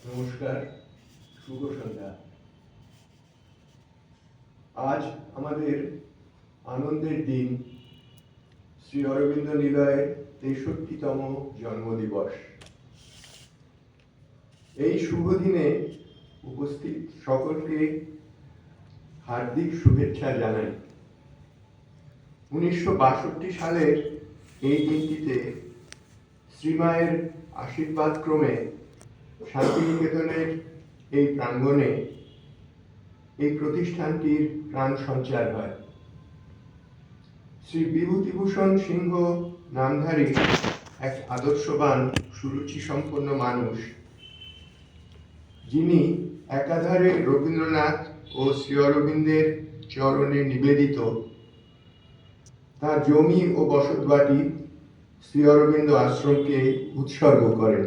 নমস্কার, শুভ সন্ধ্যা। আজ আমাদের আনন্দের দিন, শ্রী অরবিন্দ নিলয়ের ৬৩তম জন্মদিবস। এই শুভ দিনে উপস্থিত সকলকে হার্দিক শুভেচ্ছা জানাই। ১৯৬২ সালের এই দিনটিতে শ্রীমায়ের আশীর্বাদ ক্রমে শান্তিনিকেতনের এই প্রাঙ্গণে এই প্রতিষ্ঠানটির প্রাণ সঞ্চার হয়। শ্রী বিভূতিভূষণ সিংহ নামধারী এক আদর্শবান সুরুচি সম্পন্ন মানুষ, যিনি একাধারে রবীন্দ্রনাথ ও শ্রী অরবিন্দের চরণে নিবেদিত তার জমি ও বসতবাটি শ্রী অরবিন্দ আশ্রমকে উৎসর্গ করেন।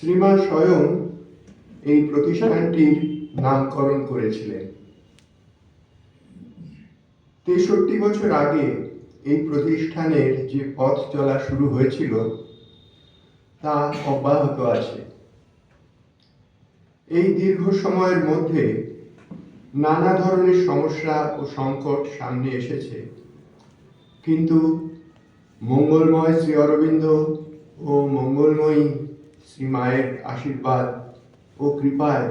শ্রীমা স্বয়ং এই প্রতিষ্ঠানটির নামকরণ করেছিলেন। ৬৩ বছর আগে এই প্রতিষ্ঠানের যে পথ চলা শুরু হয়েছিল তা অব্যাহত আছে। এই দীর্ঘ সময়ের মধ্যে নানা ধরনের সমস্যা ও সংকট সামনে এসেছে, কিন্তু মঙ্গলময় শ্রী অরবিন্দ ও মঙ্গলময়ী শ্রী মায়ের আশীর্বাদ ও কৃপায়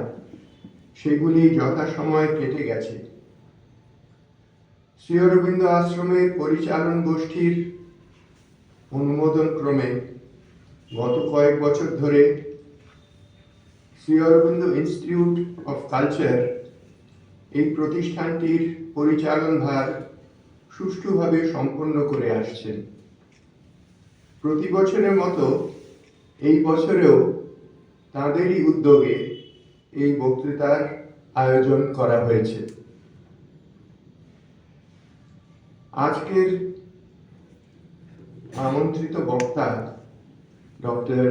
সেগুলি যথাসময়ে কেটে গেছে। শ্রী অরবিন্দ আশ্রমের পরিচালন গোষ্ঠীর অনুমোদন ক্রমে গত কয়েক বছর ধরে Shri Aurobindo institute of culture এই প্রতিষ্ঠানটির পরিচালন ভার সুষ্ঠুভাবে সম্পন্ন করে আসছেন। প্রতি বছরের মতো এই বছরেও তাঁদেরই উদ্যোগে এই বক্তৃতার আয়োজন করা হয়েছে। আজকের আমন্ত্রিত বক্তা ডক্টর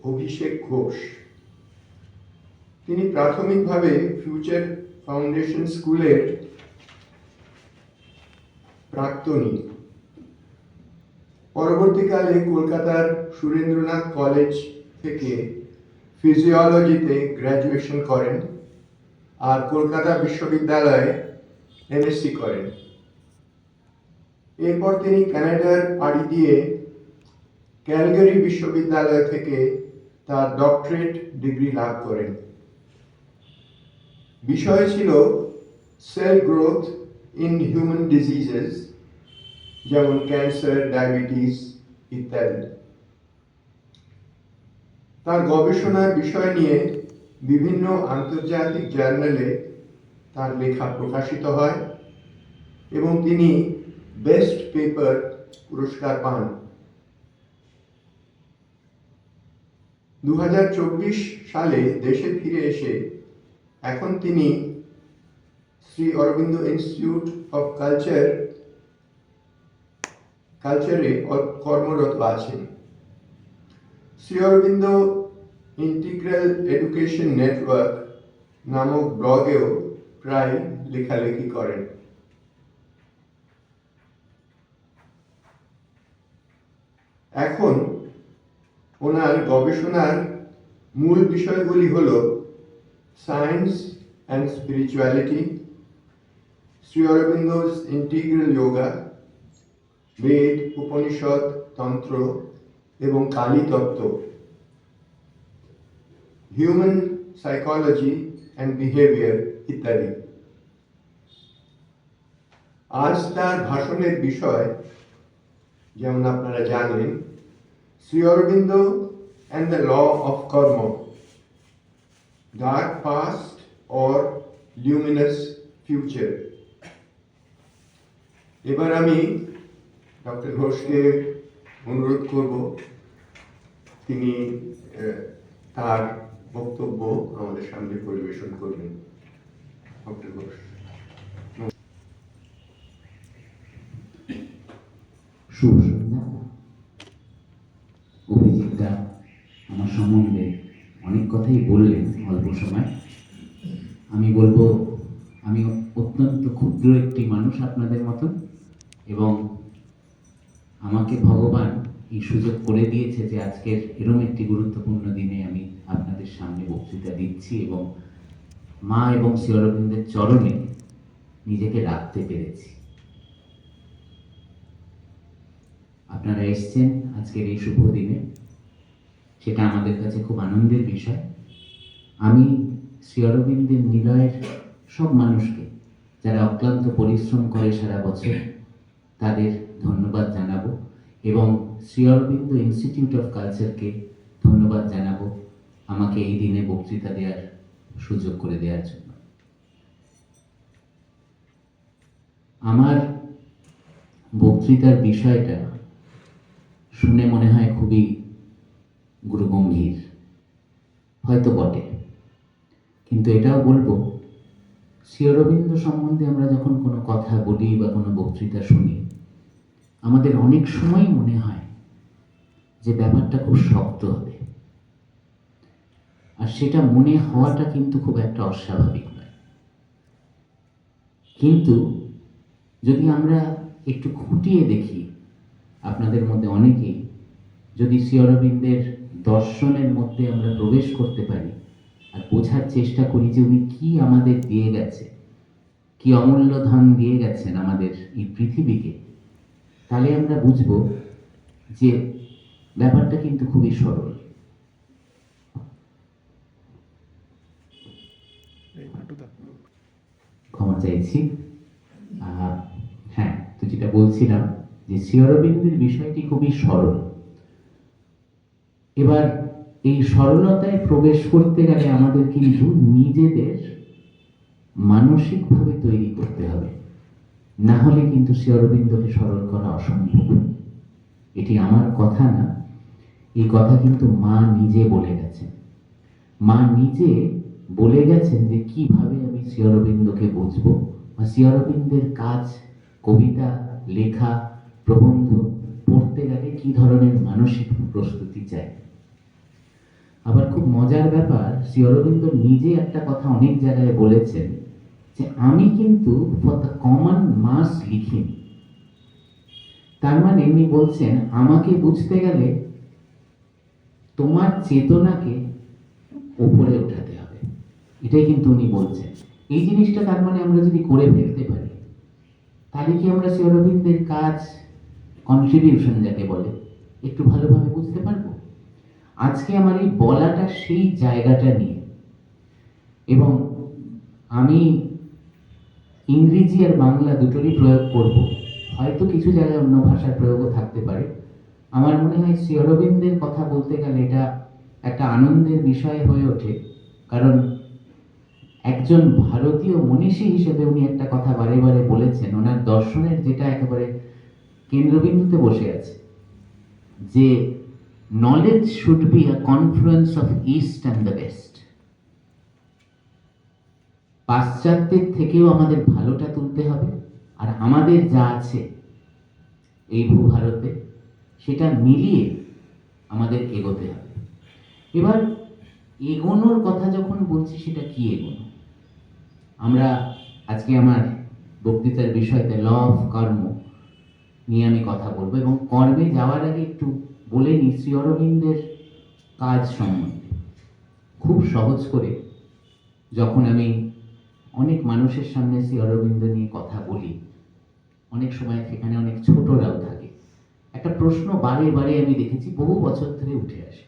অভিষেক ঘোষ। তিনি প্রাথমিকভাবে ফিউচার ফাউন্ডেশন স্কুলের প্রাক্তনী। পরবর্তীকালে কলকাতার সুরেন্দ্রনাথ কলেজ থেকে ফিজিওলজিতে গ্র্যাজুয়েশন করেন আর কলকাতা বিশ্ববিদ্যালয়ে এমএসসি করেন। এরপর তিনি কানাডার পাড়ি দিয়ে ক্যালগারি বিশ্ববিদ্যালয় থেকে তার ডক্টরেট ডিগ্রি লাভ করেন। বিষয় ছিল cell growth in human diseases, যেমন ক্যান্সার, ডায়াবেটিস ইত্যাদি। তার গবেষণার বিষয় নিয়ে বিভিন্ন আন্তর্জাতিক জার্নালে তার লেখা প্রকাশিত হয় এবং তিনি বেস্ট পেপার পুরস্কার পান। 2024 সালে দেশে ফিরে এসে এখন তিনি শ্রী অরবিন্দ ইনস্টিটিউট অফ কালচারে কর্মরত আছেন। Shri Aurobindo integral education network নামক ব্লগেও প্রায় লেখালেখি করেন। এখন ওনার গবেষণার মূল বিষয়গুলি হল science and spirituality, Shri Aurobindo's integral yoga, Veda, Upanishad, Tantra এবং কালী তত্ত্ব, হিউম্যান সাইকোলজি অ্যান্ড বিহেভিয়ার ইত্যাদি। আজ তার ভাষণের বিষয়, যেমন আপনারা জানেন, Shri Aurobindo and the law of karma, dark past or luminous future. এবার আমি ডক্টর ঘোষকে অনুরোধ করব তিনি তার বক্তব্য আমাদের সামনে পরিবেশন করবেন। ডক্টর ঘোষ। শুভ সন্ধ্যা। অভিজিৎদা আমার সম্বন্ধে অনেক কথাই বললেন অল্প সময়। আমি বলবো আমি অত্যন্ত ক্ষুদ্র একটি মানুষ আপনাদের মতন, এবং আমাকে ভগবান এই সুযোগ করে দিয়েছে যে আজকের এরম একটি গুরুত্বপূর্ণ দিনে আমি আপনাদের সামনে বক্তৃতা দিচ্ছি এবং মা এবং শ্রী অরবিন্দের চরণে নিজেকে রাখতে পেরেছি। আপনারা এসছেন আজকের এই শুভ দিনে, সেটা আমাদের কাছে খুব আনন্দের বিষয়। আমি শ্রী অরবিন্দের নিলয়ের সব মানুষকে যারা অক্লান্ত পরিশ্রম করে সারা বছর, তাদের ধন্যবাদ জানাবো এবং শ্রী অরবিন্দ ইনস্টিটিউট অফ কালচারকে ধন্যবাদ জানাবো আমাকে এই দিনে বক্তৃতা দেওয়ার সুযোগ করে দেওয়ার জন্য। আমার বক্তৃতার বিষয়টা শুনে মনে হয় খুবই গুরুগম্ভীর, হয়তো বটে, কিন্তু এটাও বলবো শ্রী অরবিন্দ সম্বন্ধে আমরা যখন কোনো কথা বলি বা কোনো বক্তৃতা শুনি, আমাদের অনেক সময় মনে হয় যে ব্যাপারটা খুব শক্ত হবে, আর সেটা মনে হওয়াটা কিন্তু খুব একটা অস্বাভাবিক নয়। কিন্তু যদি আমরা একটু খুঁটিয়ে দেখি, আপনাদের মধ্যে অনেকেই যদি শ্রী অরবিন্দের দর্শনের মধ্যে আমরা প্রবেশ করতে পারি আর বোঝার চেষ্টা করি যে উনি কি আমাদের দিয়ে গেছে, কি অমূল্য ধন দিয়ে গেছেন আমাদের এই পৃথিবীকে, তাহলে আমরা বুঝব যে ব্যাপারটা কিন্তু খুবই সরল। ক্ষমা চাইছি। হ্যাঁ, তো যেটা বলছিলাম যে শ্রী অরবিন্দের বিষয়টি খুবই সরল। এবার এই সরলতায় প্রবেশ করতে গেলে আমাদের কিন্তু নিজেদের মানসিকভাবে তৈরি করতে হবে, না হলে কিন্তু শ্রী অরবিন্দকে সরল করা অসম্ভব। এটি আমার কথা না, এই কথা কিন্তু মা নিজে বলে গেছেন। মা নিজে বলে গেছেন যে কিভাবে আমি শ্রী অরবিন্দকে বুঝবো বা শ্রী অরবিন্দের কাজ, কবিতা লেখা, প্রবন্ধ পড়তে গেলে কি ধরনের মানসিক প্রস্তুতি চাই। আবার খুব মজার ব্যাপার, শ্রী অরবিন্দ নিজে একটা কথা অনেক জায়গায় বলেছেন যে আমি কিন্তু ফর দ্য কমন মাস লিখিনি। তার মানে উনি বলছেন আমাকে বুঝতে গেলে তোমার চেতনাকে উপরে উঠাতে হবে, এটাই কিন্তু উনি বলছেন। এই জিনিসটা তার মানে আমরা যদি করে ফেলতে পারি, তাহলে কি আমরা শ্রী অরবিন্দের কাজ, কন্ট্রিবিউশন যাকে বলে, একটু ভালোভাবে বুঝতে পারবো। আজকে আমার এই বলাটা সেই জায়গাটা নিয়ে, এবং আমি ইংরেজি আর বাংলা দুটোরই প্রয়োগ করব, হয়তো কিছু জায়গায় অন্য ভাষার প্রয়োগও থাকতে পারে। আমার মনে হয় শ্রী অরবিন্দের কথা বলতে গেলে এটা একটা আনন্দের বিষয় হয়ে ওঠে, কারণ একজন ভারতীয় মনীষী হিসেবে উনি একটা কথা বারে বারে বলেছেন, ওনার দর্শনের যেটা একেবারে কেন্দ্রবিন্দুতে বসে আছে, যে knowledge should be a confluence of east and the West. পাশ্চাত্যের থেকেও আমাদের ভালোটা তুলতে হবে, আর আমাদের যা আছে এই ভূভারতে সেটা মিলিয়ে আমাদের এগোতে হবে। এবার এগোনোর কথা যখন বলছি, সেটা কি এগোনো? আমরা আজকে আমার বক্তৃতার বিষয়তে ল অফ কর্ম নিয়ে আমি কথা বলবো, এবং কর্মে যাওয়ার আগে একটু বলে নিই শ্রী অরবিন্দের কাজ সম্বন্ধে। খুব সহজ করে যখন আমি অনেক মানুষের সামনে শ্রী অরবিন্দ নিয়ে কথা বলি, অনেক সময় সেখানে অনেক ছোটরাও থাকে, একটা প্রশ্ন বারে বারে আমি দেখেছি বহু বছর ধরে উঠে আসে।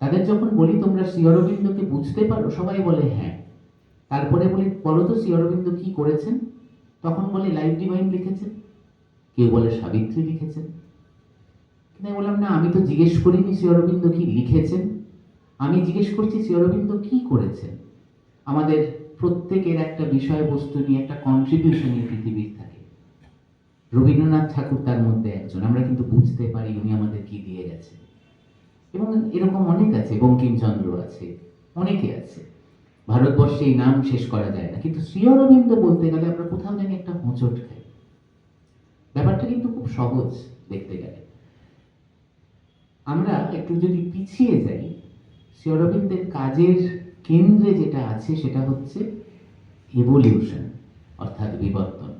তাদের যখন বলি তোমরা শ্রী অরবিন্দকে বুঝতে পারো, সবাই বলে হ্যাঁ। তারপরে বলি বলো তো শ্রী অরবিন্দ কি করেছেন, তখন বলে লাইফ ডিভাইন লিখেছেন, কেউ বলে সাবিত্রী লিখেছেন। কিন্তু আমি বললাম না, আমি তো জিজ্ঞেস করিনি শ্রী অরবিন্দ কি লিখেছেন, আমি জিজ্ঞেস করছি শ্রী অরবিন্দ কি করেছেন। আমাদের প্রত্যেকের একটা বিষয়বস্তু নিয়ে একটা কন্ট্রিবিউশন এই পৃথিবীর থাকে। রবীন্দ্রনাথ ঠাকুর তার মধ্যে একজন, আমরা কিন্তু বুঝতে পারি উনি আমাদের কি দিয়ে গেছে। এবং এরকম অনেক আছে, বঙ্কিমচন্দ্র আছে, অনেকে আছে, ভারতবর্ষে এই নাম শেষ করা যায় না। কিন্তু শ্রী অরবিন্দ বলতে গেলে আমরা কোথাও জানি একটা হোঁচট খাই। ব্যাপারটা কিন্তু খুব সহজ দেখতে গেলে। আমরা একটু যদি পিছিয়ে যাই, শ্রী অরবিন্দের কাজের কেন্দ্রে যেটা আছে সেটা হচ্ছে এভলিউশন, অর্থাৎ বিবর্তন।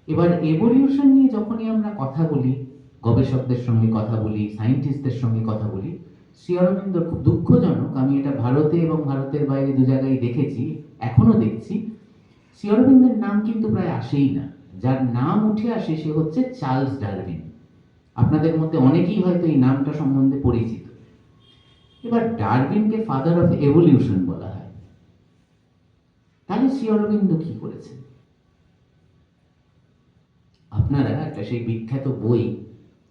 এবার এভলিউশন নিয়ে যখনই আমরা কথা বলি, গবেষকদের সঙ্গে কথা বলি, সায়েন্টিস্টদের সঙ্গে কথা বলি, শ্রী অরবিন্দ খুব দুঃখজনক, আমি এটা ভারতে এবং ভারতের বাইরে দু জায়গায় দেখেছি, এখনো দেখছি, শ্রী অরবিন্দের নাম কিন্তু প্রায় আসেই না। যার নাম উঠে আসে সে হচ্ছে চার্লস ডারউইন। আপনাদের মধ্যে অনেকেই হয়তো এই নামটা সম্বন্ধে পরিচিত। এবার ডারউইনকে ফাদার অফ এভলিউশন বলা হয়। তাহলে শ্রী অরবিন্দ কি করেছেন? আপনারা একটা সেই বিখ্যাত বই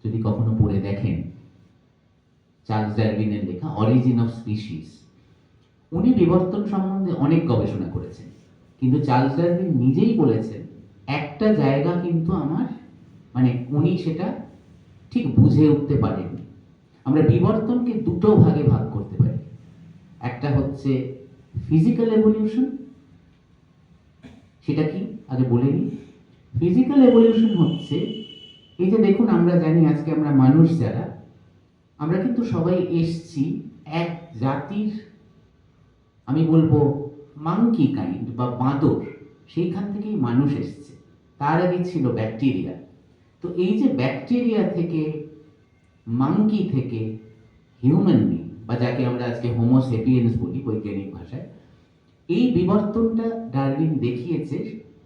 যদি কখনো পড়ে দেখেন, চার্লস ডারউইনের লেখা অরিজিন অফ স্পিসিস, উনি বিবর্তন সম্বন্ধে অনেক গবেষণা করেছেন, কিন্তু চার্লস ডারউইন নিজেই বলেছেন একটা জায়গা কিন্তু আমার, মানে উনি সেটা ঠিক বুঝে উঠতে পারেননি। আমরা বিবর্তনকে দুটো ভাগে ভাগ করতে পারি। একটা হচ্ছে ফিজিক্যাল এভলিউশন। সেটা কি আগে বলে নিই। ফিজিক্যাল এভলিউশন হচ্ছে, এই যে দেখুন, আমরা জানি আজকে আমরা মানুষ যারা, আমরা কিন্তু সবাই এসছি এক জাতির, আমি বলবো মাংকি কাইন্ড বা বাঁদর, সেইখান থেকেই মানুষ এসছে। তার আগে ছিল ব্যাকটেরিয়া। তো এই যে ব্যাকটেরিয়া থেকে, মাংকি থেকে হিউম্যান বিং, বা যাকে আমরা আজকে হোমো সেপিয়েন্স বলি বৈজ্ঞানিক ভাষায়, এই বিবর্তনটা ডারউইন দেখিয়েছে,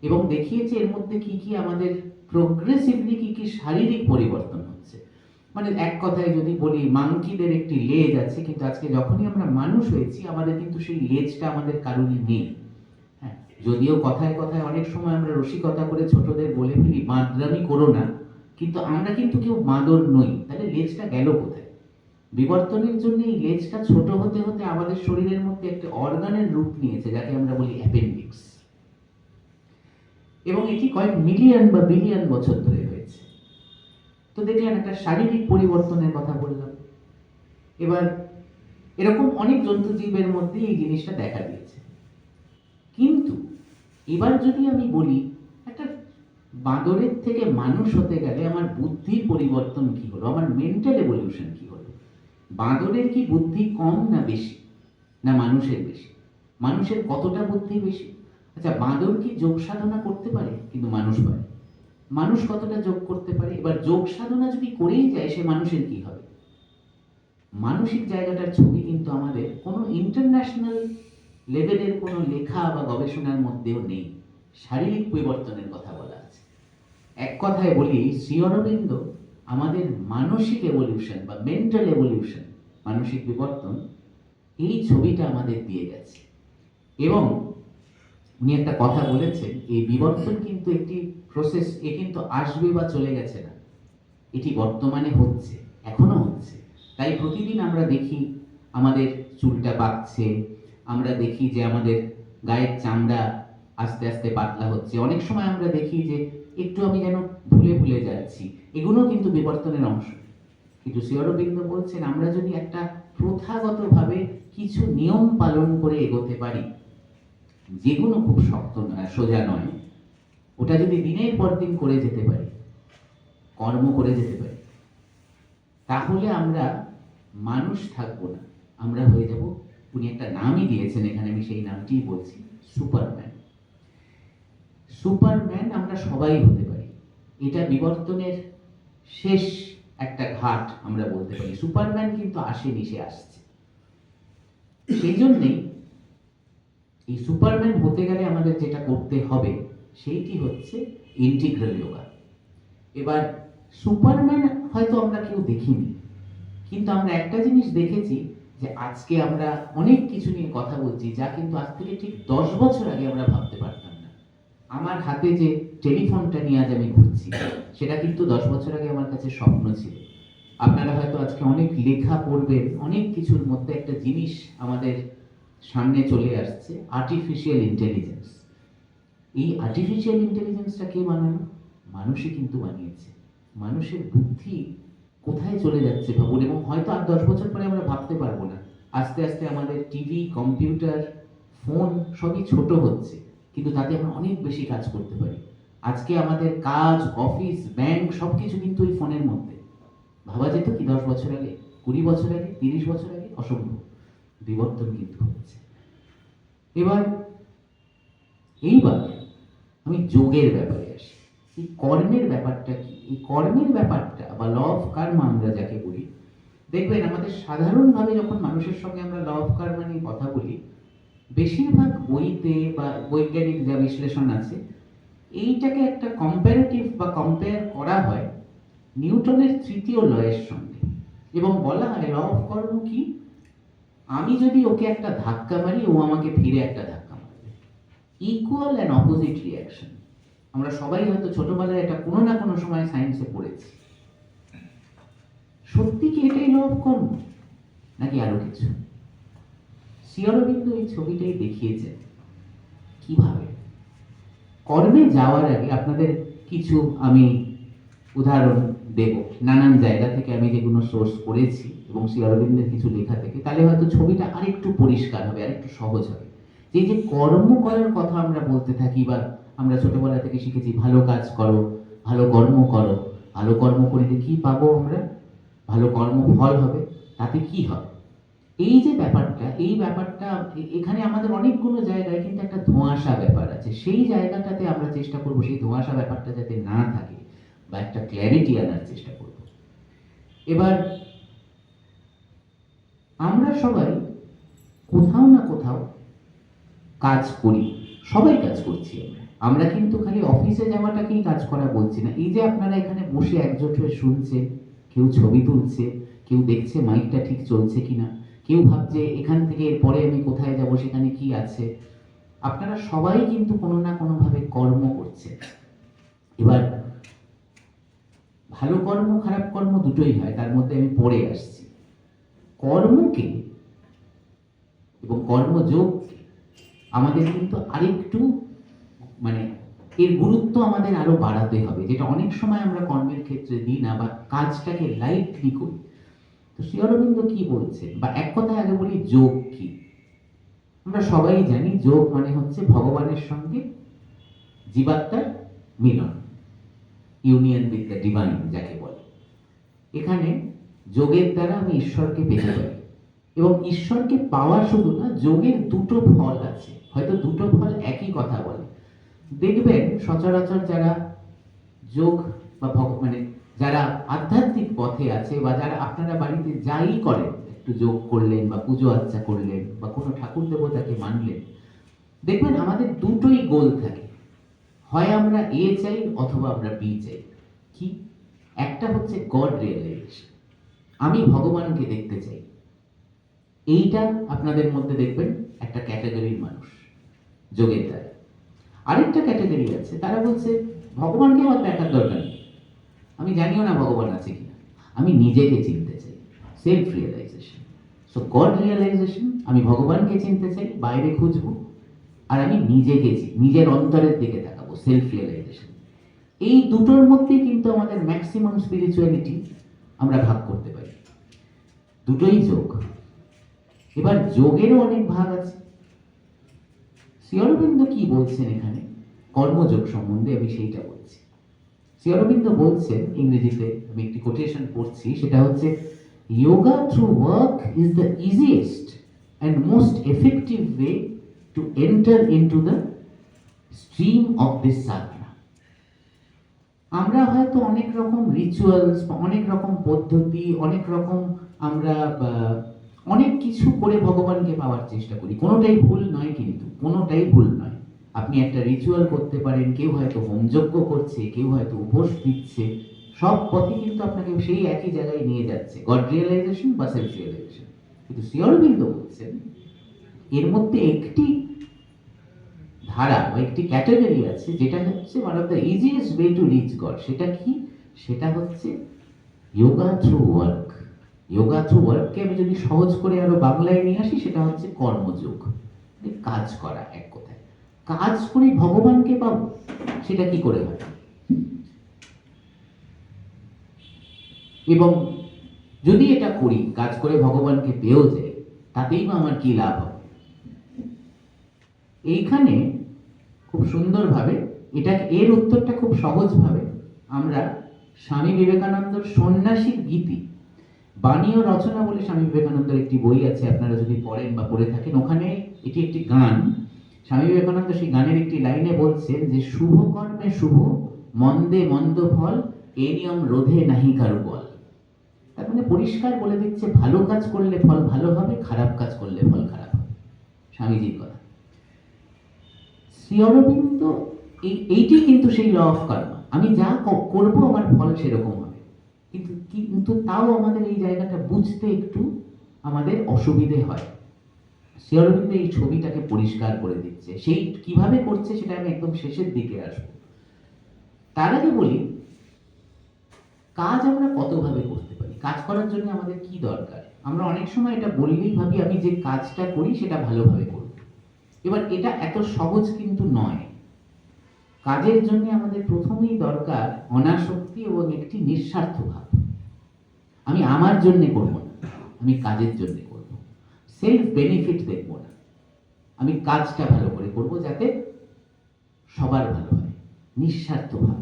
এবং দেখিয়েছে এর মধ্যে কি কি আমাদের প্রোগ্রেসিভলি কি কি শারীরিক পরিবর্তন হচ্ছে। মানে এক কথায় যদি বলি, মাংকিদের একটি লেজ আছে, কিন্তু আজকে যখনই আমরা মানুষ হয়েছি আমাদের কিন্তু সেই লেজটা আমাদের কারোরই নেই। হ্যাঁ, যদিও কথায় কথায় অনেক সময় আমরা রসিকতা করে ছোটদের বলে ফেলি বাঁদরামি করো না, কিন্তু আমরা কিন্তু কেউ বাঁদর নই। তাহলে লেজটা গেল কোথায়? বিবর্তনের জন্য এই লেজটা ছোট হতে হতে আমাদের শরীরের মধ্যে একটা অর্গানের রূপ নিয়েছে, যাকে আমরা বলি অ্যাপেন্ডিক্স, এবং এটি কয়েক মিলিয়ন বা বিলিয়ন বছর ধরে হয়েছে। তো দেখলেন একটা শারীরিক পরিবর্তনের কথা বললাম। এবার এরকম অনেক জন্তু জীবের মধ্যে এই জিনিসটা দেখা দিয়েছে। কিন্তু এবার যদি আমি বলি, একটা বাঁদরের থেকে মানুষ হতে গেলে আমার বুদ্ধির পরিবর্তন কি হলো, আমার মেন্টাল এভলিউশন কি হলো? বাঁদরের কি বুদ্ধি কম না বেশি, না মানুষের বেশি? মানুষের কতটা বুদ্ধি বেশি? আচ্ছা, বাঁদর কি যোগ সাধনা করতে পারে? কিন্তু মানুষ পারে। মানুষ কতটা যোগ করতে পারে? এবার যোগ সাধনা যদি করেই যায়, সে মানুষের কি হবে? মানসিক জায়গাটার ছবি কিন্তু আমাদের কোনো ইন্টারন্যাশনাল লেভেলের কোনো লেখা বা গবেষণার মধ্যেও নেই। শারীরিক পরিবর্তনের কথা বলা আছে। এক কথায় বলি, শ্রী অরবিন্দ আমাদের মানসিক এভলিউশন বা মেন্টাল এভলিউশন, মানসিক বিবর্তন, এই ছবিটা আমাদের দিয়ে গেছে। এবং উনি একটা কথা বলেছেন, এই বিবর্তন কিন্তু একটি প্রসেস, এ কিন্তু আসবে বা চলে গেছে না, এটি বর্তমানে হচ্ছে, এখনো হচ্ছে। তাই প্রতিদিন আমরা দেখি আমাদের চুলটা পাকছে, আমরা দেখি যে আমাদের গায়ের চামড়া আস্তে আস্তে পাতলা হচ্ছে, অনেক সময় আমরা দেখি যে একটু আমি যেন ভুলে ভুলে যাচ্ছি। এগুলো কিন্তু বিবর্তনের অংশ। কিন্তু শ্রী অরবিন্দ বলছেন, আমরা যদি একটা প্রথাগতভাবে কিছু নিয়ম পালন করে এগোতে পারি, যেগুলো খুব শক্ত নয়, সোজা নয়, ওটা যদি দিনের পর দিন করে যেতে পারি, কর্ম করে যেতে পারি, তাহলে আমরা মানুষ থাকবো না, আমরা হয়ে যাব, উনি একটা নামই দিয়েছেন এখানে, আমি সেই নামটিই বলছি, সুপারম্যান। সুপারম্যান আমরা সবাই হতে পারি। এটা বিবর্তনের শেষ একটা ঘাট আমরা বলতে পারি। সুপারম্যান কিন্তু আসেনি, সে আসছে। সেই জন্যেই এই সুপারম্যান হতে গেলে আমাদের যেটা করতে হবে সেইটি হচ্ছে ইন্টিগ্রাল যোগা। এবার সুপারম্যান হয়তো আমরা কেউ দেখিনি, কিন্তু আমরা একটা জিনিস দেখেছি, যে আজকে আমরা অনেক কিছু নিয়ে কথা বলছি যা কিন্তু আজ থেকে ঠিক 10 বছর আগে আমরা ভাবতে পারতাম না। আমার হাতে যে টেলিফোনটা নিয়ে আজ আমি ঘুরছি, সেটা কিন্তু 10 বছর আগে আমার কাছে স্বপ্ন ছিল। আপনারা হয়তো আজকে অনেক লেখা পড়বেন, অনেক কিছুর মধ্যে একটা জিনিস আমাদের সামনে চলে আসছে, আর্টিফিশিয়াল ইন্টেলিজেন্স। এই আর্টিফিশিয়াল ইন্টেলিজেন্সটা কে বানানো? মানুষই কিন্তু বানিয়েছে। মানুষের বুদ্ধি কোথায় চলে যাচ্ছে ভাবুন, এবং হয়তো আর 10 বছর পরে আমরা ভাবতে পারবো না। আস্তে আস্তে আমাদের টিভি, কম্পিউটার, ফোন সবই ছোট হচ্ছে, কিন্তু তাতে আমরা অনেক বেশি কাজ করতে পারি। আজকে আমাদের কাজ, অফিস, ব্যাংক সবকিছু কিন্তু এই ফোনের মধ্যে। ভাবা যেত কি 10 বছর আগে, 20 বছর আগে, 30 বছর আগে? অসম্ভব। বিবর্তন কিন্তু হচ্ছে। এইবার আমি যোগের ব্যাপারে আসি। এই কর্মের ব্যাপারটা কি? এই কর্মের ব্যাপারটা বা ল অফ কার্মা আমরা যাকে বলি, দেখবেন আমাদের সাধারণভাবে যখন মানুষের সঙ্গে আমরা ল অফ কার্মা নিয়ে কথা বলি, বেশিরভাগ বইতে বা বৈজ্ঞানিক যা বিশ্লেষণ আছে, এইটাকে একটা কম্পারেটিভ বা কম্পেয়ার করা হয় নিউটনের তৃতীয় লয়ের সঙ্গে, এবং বলা হয় ল অফ কর্ম কি, আমি যদি ওকে একটা ধাক্কা মারি, ও আমাকে ফিরে একটা ধাক্কা মারবে, ইকুয়াল অ্যান্ড অপোজিট রিয়াকশন। আমরা সবাই হয়তো ছোটবেলায় এটা কোনো না কোনো সময় সায়েন্সে পড়েছি। সত্যি কি এটাই ল অফ কর্ম, নাকি আরো কিছু? শ্রী অরবিন্দ এই ছবিটাই দেখিয়েছেন কিভাবে। কর্মে যাওয়ার আগে আপনাদের কিছু আমি উদাহরণ দেব নানান জায়গা থেকে, আমি যেগুলো সোর্স করেছি এবং শ্রী অরবিন্দের কিছু লেখা থেকে, তাহলে হয়তো ছবিটা আরেকটু পরিষ্কার হবে, আরেকটু সহজ হবে। এই যে কর্ম করার কথা আমরা বলতে থাকি, বা আমরা ছোটবেলা থেকে শিখেছি ভালো কাজ করো, ভালো কর্ম করো, ভালো কর্ম করিলে কি পাবো আমরা, ভালো কর্ম ফল হবে, তাতে কি হবে, এই যে ব্যাপারটা, এই ব্যাপারটা এখানে আমাদের অনেকগুলো জায়গায় কিন্তু একটা ধোঁয়াশা ব্যাপার আছে। সেই জায়গাটাতে আমরা চেষ্টা করবো সেই ধোঁয়াশা ব্যাপারটা যাতে না থাকে, বা একটা ক্ল্যারিটি আনার চেষ্টা করব। এবার আমরা সবাই কোথাও না কোথাও কাজ করি, সবাই কাজ করছি আমরা। আমরা কিন্তু খালি অফিসে যাওয়াটাকেই কাজ করা বলছি না। এই যে আপনারা এখানে বসে একজোট হয়ে শুনছেন, কেউ ছবি তুলছে, কেউ দেখছে মাইকটা ঠিক চলছে কিনা, কেউ ভাবছে এখান থেকে এরপরে আমি কোথায় যাব, সেখানে কি আছে, আপনারা সবাই কিন্তু কোনো না কোনোভাবে কর্ম করছে। এবার ভালো কর্ম খারাপ কর্ম দুটোই হয়, তার মধ্যে আমি পড়ে আসছি। কর্মকে এবং কর্মযোগকে আমাদের কিন্তু আরেকটু মানে এর গুরুত্ব আমাদের আরো বাড়াতে হবে, যেটা অনেক সময় আমরা কর্মের ক্ষেত্রে দিই না, বা কাজটাকে লাইটলি করি। তো শ্রী অরবিন্দ কি বলছে, বা এক কথায় আগে বলি যোগ কি। আমরা সবাই জানি যোগ মানে হচ্ছে ভগবানের সঙ্গে জীবাত্মার মিলন, ইউনিয়ন উইথ দ্য ডিভাইন যাকে বলে। এখানে যোগের দ্বারা আমি ঈশ্বরকে পেতে পারি, এবং ঈশ্বরকে পাওয়া শুধু না, যোগের দুটো ফল আছে। হয়তো দুটো ফল একই কথা বলে, দেখবেন সচরাচর যারা যোগ বা মানে যারা আধ্যাত্মিক পথে আছে, বা যারা আপনারা বাড়িতে যাই করেন, একটু যোগ করলেন বা পুজো আর্চা করলেন বা কোনো ঠাকুর দেবতাকে মানলেন, দেখবেন আমাদের দুটোই গোল থাকে। হয় আমরা এ চাই অথবা আমরা বি চাই। কি? একটা হচ্ছে গড রিয়েলাইজেশন, আমি ভগবানকে দেখতে চাই। এইটা আপনাদের মধ্যে দেখবেন একটা ক্যাটাগরির মানুষ যোগের দ্বারা। আরেকটা ক্যাটাগরি আছে, তারা বলছে ভগবানকে আমার দেখার দরকার নেই, আমি জানিও না ভগবান আছে কিনা, আমি নিজেকে চিনতে চাই, self realisation. So God realisation, আমি ভগবানকে চিনতে চাই, বাইরে খুঁজবো, আর আমি নিজেকে নিজের অন্তরের দিকে তাকাবো, সেলফ রিয়েলাইজেশন। এই দুটোর মধ্যেই কিন্তু আমাদের ম্যাক্সিমাম স্পিরিচুয়ালিটি আমরা ভাগ করতে পারি, দুটোই যোগ। এবার যোগেরও অনেক ভাগ আছে। শ্রী অরবিন্দ কি বলছেন এখানে কর্মযোগ সম্বন্ধে, আমি সেইটা বলছি। শ্রী অরবিন্দ বলছেন, ইংরেজিতে আমি একটি কোটেশন পড়ছি, সেটা হচ্ছে yoga through work is the easiest and most effective way to enter into the stream of this sadhana. আমরা হয়তো অনেক রকম রিচুয়ালস, অনেক রকম পদ্ধতি, অনেক রকম আমরা অনেক কিছু করে ভগবানকে পাওয়ার চেষ্টা করি। কোনোটাই ভুল নয়, কিন্তু কোনোটাই ভুল নয়। আপনি একটা রিচুয়াল করতে পারেন, কেউ হয়তো হোমযজ্ঞ করছে, কেউ হয়তো উপোস দিচ্ছে, সব পথে কিন্তু আপনাকে সেই একই জায়গায় নিয়ে যাচ্ছে, গড রিয়েলাইজেশন বা সেলফ রিয়েলাইজেশন। কিন্তু শ্রী অরবিন্দ বলছেন এর মধ্যে একটি ধারা বা একটি ক্যাটাগরি আছে, যেটা হচ্ছে one of the easiest way to reach God. সেটা কি? সেটা হচ্ছে yoga through work. Yoga through ওয়ার্ককে আমি যদি সহজ করে আরো বাংলায় নিয়ে আসি, সেটা হচ্ছে কর্মযোগ, কাজ করা। এক কথায় কাজ করে ভগবানকে পাবো, সেটা কি করে হয়? এবং যদি এটা করি, কাজ করে ভগবানকে পেয়েও যাই, তাতেই বা আমার কি লাভ হবে? এইখানে খুব সুন্দরভাবে এটা, এর উত্তরটা খুব সহজভাবে আমরা স্বামী বিবেকানন্দর সন্ন্যাসীর গীতি, বাণী ও রচনা বলে স্বামী বিবেকানন্দের একটি বই আছে, আপনারা যদি পড়েন বা পড়ে থাকেন, ওখানে এটি একটি গান। স্বামী বিবেকানন্দ সেই গানের একটি লাইনে বলছেন যে শুভ কর্মে শুভ, মন্দে মন্দ ফল, এ নিয়ম রোধে নাহি কারু বল। তার মানে পরিষ্কার বলে দিচ্ছে ভালো কাজ করলে ফল ভালো হবে, খারাপ কাজ করলে ফল খারাপ হবে। স্বামীজির কথা। শ্রী অরবিন্দ এইটি কিন্তু সেই ল অফ কর্মা, আমি যা করবো আমার ফল সেরকম হবে। কিন্তু তাও আমাদের এই জায়গাটা বুঝতে একটু আমাদের অসুবিধে হয়। শ্রী অরবিন্দ এই ছবিটাকে পরিষ্কার করে দিচ্ছে, সেই কিভাবে করছে সেটা আমি একদম শেষের দিকে আসবো। তার আগে বলি, কাজ আমরা কতভাবে করতে পারি, কাজ করার জন্য আমাদের কি দরকার। আমরা অনেক সময় এটা বললেই ভাবি আমি যে কাজটা করি সেটা ভালোভাবে করব। এবার এটা এত সহজ কিন্তু নয়। কাজের জন্য আমাদের প্রথমেই দরকার অনাসক্তি এবং একটি নিঃস্বার্থ ভাব। আমি আমার জন্য করব না, আমি কাজের জন্য করব। সেলফ বেনিফিট দেখব না, আমি কাজটা ভালো করে করব যাতে সবার ভালো হয়, নিঃস্বার্থ ভাব।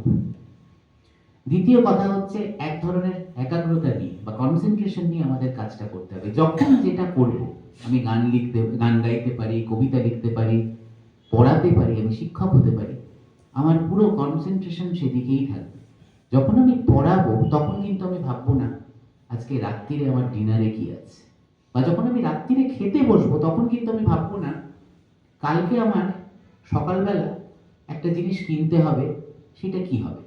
দ্বিতীয় কথা হচ্ছে এক ধরনের একাগ্রতা নিয়ে বা কনসেন্ট্রেশন নিয়ে আমাদের কাজটা করতে হবে। যখন যেটা করব, আমি গান গাইতে পারি, কবিতা লিখতে পারি, পড়াতে পারি, আমি শিক্ষক হতে পারি, আমার পুরো কনসেন্ট্রেশন সেদিকেই থাকবে। যখন আমি পড়াবো তখন কিন্তু আমি ভাববো না আজকে রাত্রিরে আমার ডিনারে কি আছে, বা যখন আমি রাত্রিরে খেতে বসবো তখন কিন্তু আমি ভাববো না কালকে আমার সকালবেলা একটা জিনিস কিনতে হবে, সেটা কি হবে।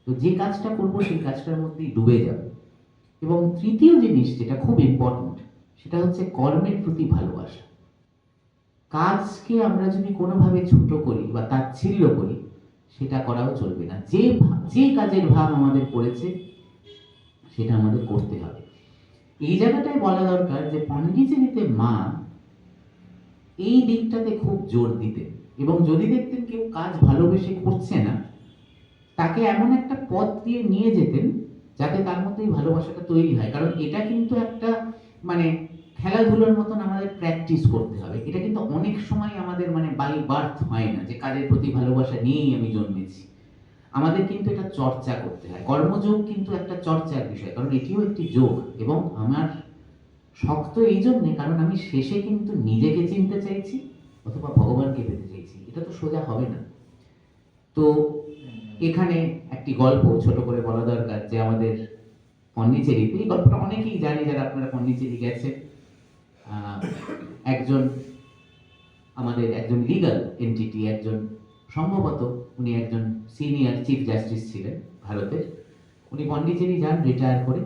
তো যে কাজটা করবো সেই কাজটার মধ্যেই ডুবে যাবে। এবং তৃতীয় জিনিস যেটা খুব ইম্পর্টেন্ট, সেটা হচ্ছে কর্মের প্রতি ভালোবাসা। কাজকে আমরা যদি কোনোভাবে ছোট করি বা তাচ্ছিল্য করি, সেটা করাও চলবে না। যে কাজের ভাব আমাদের পড়েছে সেটা আমাদের করতে হবে। এই জায়গাটায় বলা দরকার যে পন্ডিচেরিতে মা এই দিকটাতে খুব জোর দিতেন, এবং যদি দেখতেন কেউ কাজ ভালোবেসে করছে না, তাকে এমন একটা পথ দিয়ে নিয়ে যেতেন যাতে তার মধ্যে এই ভালোবাসাটা তৈরি হয়। কারণ এটা কিন্তু একটা মানে খেলাধুলার মতন আমাদের প্র্যাকটিস করতে হবে। এটা কিন্তু অনেক সময় আমাদের মানে বাই বার্থ হয় না যে কাজের প্রতি ভালোবাসা নিয়েই আমি জন্মেছি। আমাদের কিন্তু এটা চর্চা করতে হয়। কর্মযোগ কিন্তু একটা চর্চার বিষয়, কারণ এটিও একটি যোগ। এবং আমার শক্ত এই জন্যে কারণ আমি শেষে কিন্তু নিজেকে চিনতে চাইছি অথবা ভগবানকে পেতে চাইছি, এটা তো সোজা হবে না। তো এখানে একটি গল্প ছোট করে বলা দরকার যে আমাদের পন্ডিচেরিতে, এই গল্পটা অনেকেই জানে যারা আপনারা পন্ডিচেরি গেছেন। একজন আমাদের একজন লিগাল এন্টিটি, একজন সম্ভবত উনি একজন সিনিয়র চিফ জাস্টিস ছিলেন ভারতের। উনি পন্ডিচেরি যান রিটায়ার করে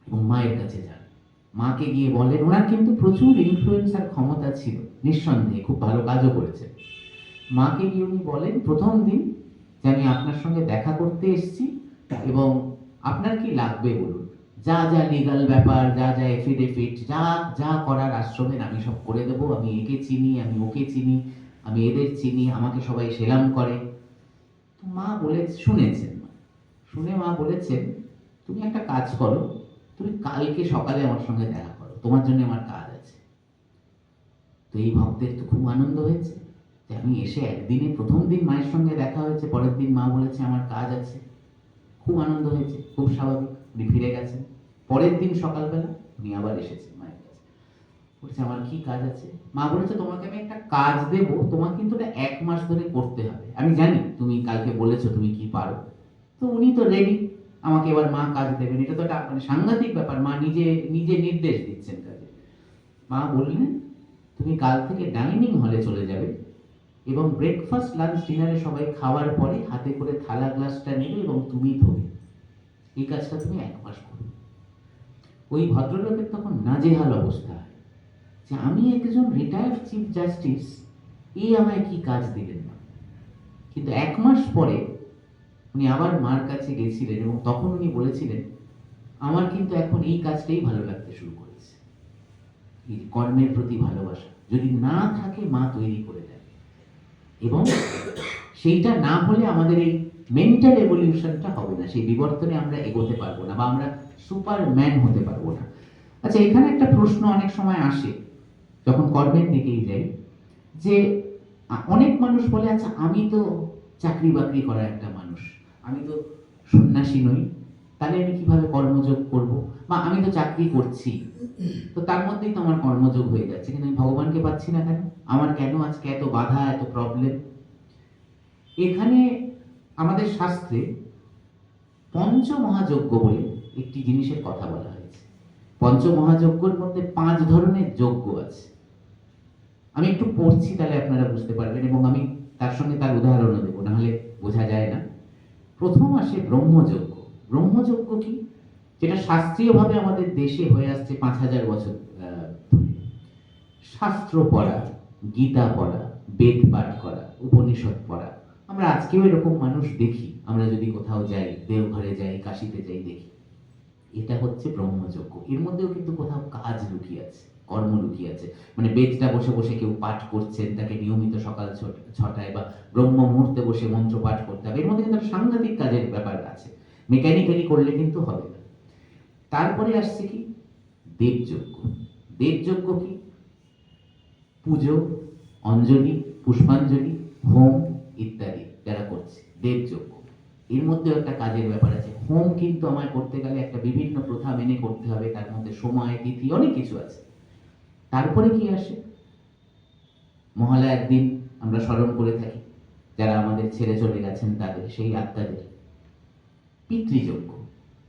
এবং মায়ের কাছে যান। মাকে গিয়ে বলেন, ওনার কিন্তু প্রচুর ইনফ্লুয়েন্স আর ক্ষমতা ছিল, নিঃসন্দেহে খুব ভালো কাজও করেছেন। মাকে গিয়ে উনি বলেন প্রথম দিন যে আমি আপনার সঙ্গে দেখা করতে এসেছি এবং আপনার কি লাগবে বলুন, যা যা লিগাল ব্যাপার, যা যা এফিডেভিট, যা যা করার আশ্রমের আমি সব করে দেবো। আমি একে চিনি, আমি ওকে চিনি, আমি এদের চিনি, আমাকে সবাই সেলাম করে। তো মা শুনেছেন, শুনে মা বলেছেন তুমি একটা কাজ করো, তুমি কালকে সকালে আমার সঙ্গে দেখা করো, তোমার জন্য আমার কাজ আছে। তো এই ভক্তের তো খুব আনন্দ হয়েছে যে আমি এসে একদিনে প্রথম দিন মায়ের সঙ্গে দেখা হয়েছে, পরের দিন মা বলেছে আমার কাজ আছে। খুব আনন্দ হয়েছে, খুব স্বাভাবিক। উনি ফিরে গেছেন। পরের দিন সকালবেলা উনি আবার এসেছেন মায়ের কাছে, বলছে আমার কি কাজ আছে। মা বলেছে তোমাকে আমি একটা কাজ দেব, তোমাকে কিন্তু এটা 1 মাস ধরে করতে হবে। আমি জানি তুমি কালকে বলেছো তুমি কি পারো। তো উনি তো রেডি, আমাকে এবার মা কাজ দেবেন। এটা তো একটা মানে সাংঘাতিক ব্যাপার, মা নিজে নিজে নির্দেশ দিচ্ছেন কাজে। মা বললেন তুমি কাল থেকে ডাইনিং হলে চলে যাবে এবং ব্রেকফাস্ট লাঞ্চ ডিনারে সবাই খাওয়ার পরে হাতে করে থালা গ্লাসটা নেবে এবং তুমি ধোবে। এই কাজটা তুমি 1 মাস করবে। ওই ভদ্রলোকের তখন নাজেহাল অবস্থা যে আমি একজন রিটায়ার্ড চিফ জাস্টিস, এই আমায় কি কাজ দিলেন না। কিন্তু 1 মাস পরে উনি আবার মার কাছে গেছিলেন এবং তখন উনি বলেছিলেন আমার কিন্তু এখন এই কাজটাই ভালো লাগতে শুরু করেছে। এই কর্মের প্রতি ভালোবাসা যদি না থাকে মা তৈরি করে দেয়, এবং সেইটা না হলে আমাদের এই মেন্টাল এভলিউশনটা হবে না, সেই বিবর্তনে আমরা এগোতে পারবো না বা আমরা সুপারম্যান হতে পারবো না। আচ্ছা, এখানে একটা প্রশ্ন অনেক সময় আসে যখন কর্মের দিকেই যাই, যে অনেক মানুষ বলে আচ্ছা আমি তো চাকরি বাকরি করা একটা মানুষ, আমি তো সন্ন্যাসী নই, তাহলে আমি কিভাবে কর্মযোগ করব, বা আমি তো চাকরি করছি তো তার মধ্যেই তো আমার কর্মযোগ হয়ে যাচ্ছে, কিন্তু আমি ভগবানকে পাচ্ছি না কেন, আমার কেন আজকে এত বাধা, এত প্রবলেম। এখানে আমাদের শাস্ত্রে পঞ্চমহাযজ্ঞ বলে একটি জিনিসের কথা বলা হয়েছে। পঞ্চমহাযজ্ঞের মধ্যে 5 ধরনের যজ্ঞ আছে। আমি একটু পড়ছি, তাহলে আপনারা বুঝতে পারবেন, এবং আমি তার সঙ্গে তার উদাহরণও দেবো, নাহলে বোঝা যায় না। প্রথম আসে ব্রহ্মযজ্ঞ। ব্রহ্মযজ্ঞ কি? যেটা শাস্ত্রীয়ভাবে আমাদের দেশে হয়ে আসছে 5000 বছর ধরে। শাস্ত্র পড়া, গীতা পড়া, বেদ পাঠ করা, উপনিষদ পড়া। আমরা আজকেও এরকম মানুষ দেখি, আমরা যদি কোথাও যাই, দেওঘরে যাই, কাশিতে যাই, দেখি। এটা হচ্ছে ব্রহ্মযজ্ঞ। এর মধ্যেও কিন্তু কোথাও কাজ লুকিয়ে আছে, কর্ম লুকিয়ে আছে। মানে বেদটা বসে বসে কেউ পাঠ করছেন, তাকে নিয়মিত সকাল 6টায় বা ব্রহ্ম মুহূর্তে বসে মন্ত্র পাঠ করতে হবে। এর মধ্যে কিন্তু একটা সাংঘাতিক কাজের ব্যাপার আছে, মেকানিক্যালি করলে কিন্তু হবে না। তারপরে আসছে কি? দেবযজ্ঞ। দেবযজ্ঞ কি? পুজো, অঞ্জলি, পুষ্পাঞ্জলি, হোম ইত্যাদি যারা করছে, দেবযজ্ঞ। এর মধ্যেও একটা কাজের ব্যাপার আছে। হোম কিন্তু আমায় করতে গেলে একটা বিভিন্ন প্রথা মেনে করতে হবে, তার মধ্যে সময়, তিথি, অনেক কিছু আছে। তারপরে কি আসে? মহালয়ার দিন আমরা স্মরণ করে থাকি যারা আমাদের ছেড়ে চলে গেছেন, তাদের, সেই আত্মাদের। পিতৃযজ্ঞ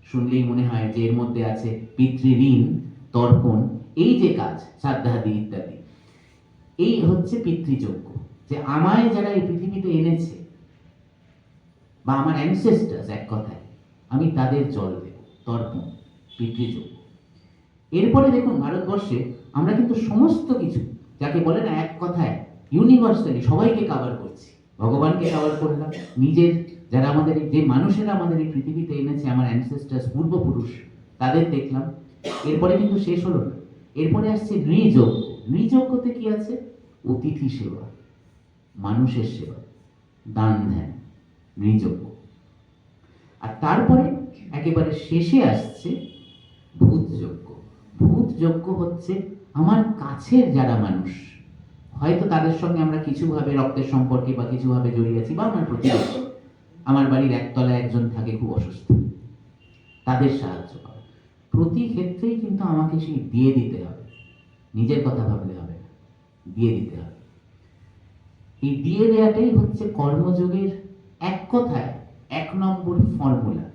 শুনলেই মনে হয় যে এর মধ্যে আছে পিতৃঋণ, তর্পণ, এই যে কাজ, শ্রাদ্ধাদি ইত্যাদি। এই হচ্ছে পিতৃযজ্ঞ, যে আমায় যারা এই পৃথিবীতে এনেছে বা আমার অ্যানসেস্টার্স, এক কথায় আমি তাদের জল দেব, তর্পণ, পিতৃযজ্ঞ। এরপরে দেখুন, ভারতবর্ষে আমরা কিন্তু সমস্ত কিছু, যাকে বলে না এক কথায় ইউনিভার্সালি, সবাইকে কভার করছি। ভগবানকে কভার করলাম, নিজের যারা আমাদের, যে মানুষেরা আমাদের এই পৃথিবীতে এনেছে, আমার অ্যানসেস্টার্স, পূর্বপুরুষ, তাদের দেখলাম। এরপরে কিন্তু শেষ হলো না, এরপরে আসছে নৃযজ্ঞ। নৃযজ্ঞতে কি আছে? অতিথি সেবা, মানুষের সেবা, দান ধ্যান, নৃযজ্ঞ। আর তারপরে একেবারে শেষে আসছে ভূতযজ্ঞ। ভূতযজ্ঞ হচ্ছে আমার কাছের যারা মানুষ, হয়তো তাদের সঙ্গে আমরা কিছুভাবে রক্তের সম্পর্কে বা কিছুভাবে জড়িয়ে আছি, বা আমার প্রতিবেশী, আমার বাড়ির একতলায় একজন থাকে খুব অসুস্থ, তাদের সাহায্য করা। প্রতি ক্ষেত্রেই কিন্তু আমাকে সেই দিয়ে দিতে হবে, নিজের কথা ভাবলে হবে না, দিয়ে দিতে হবে। এই দিয়ে দেওয়াটাই হচ্ছে কর্মযোগের এক কথায় 1 নম্বর ফর্মুলা।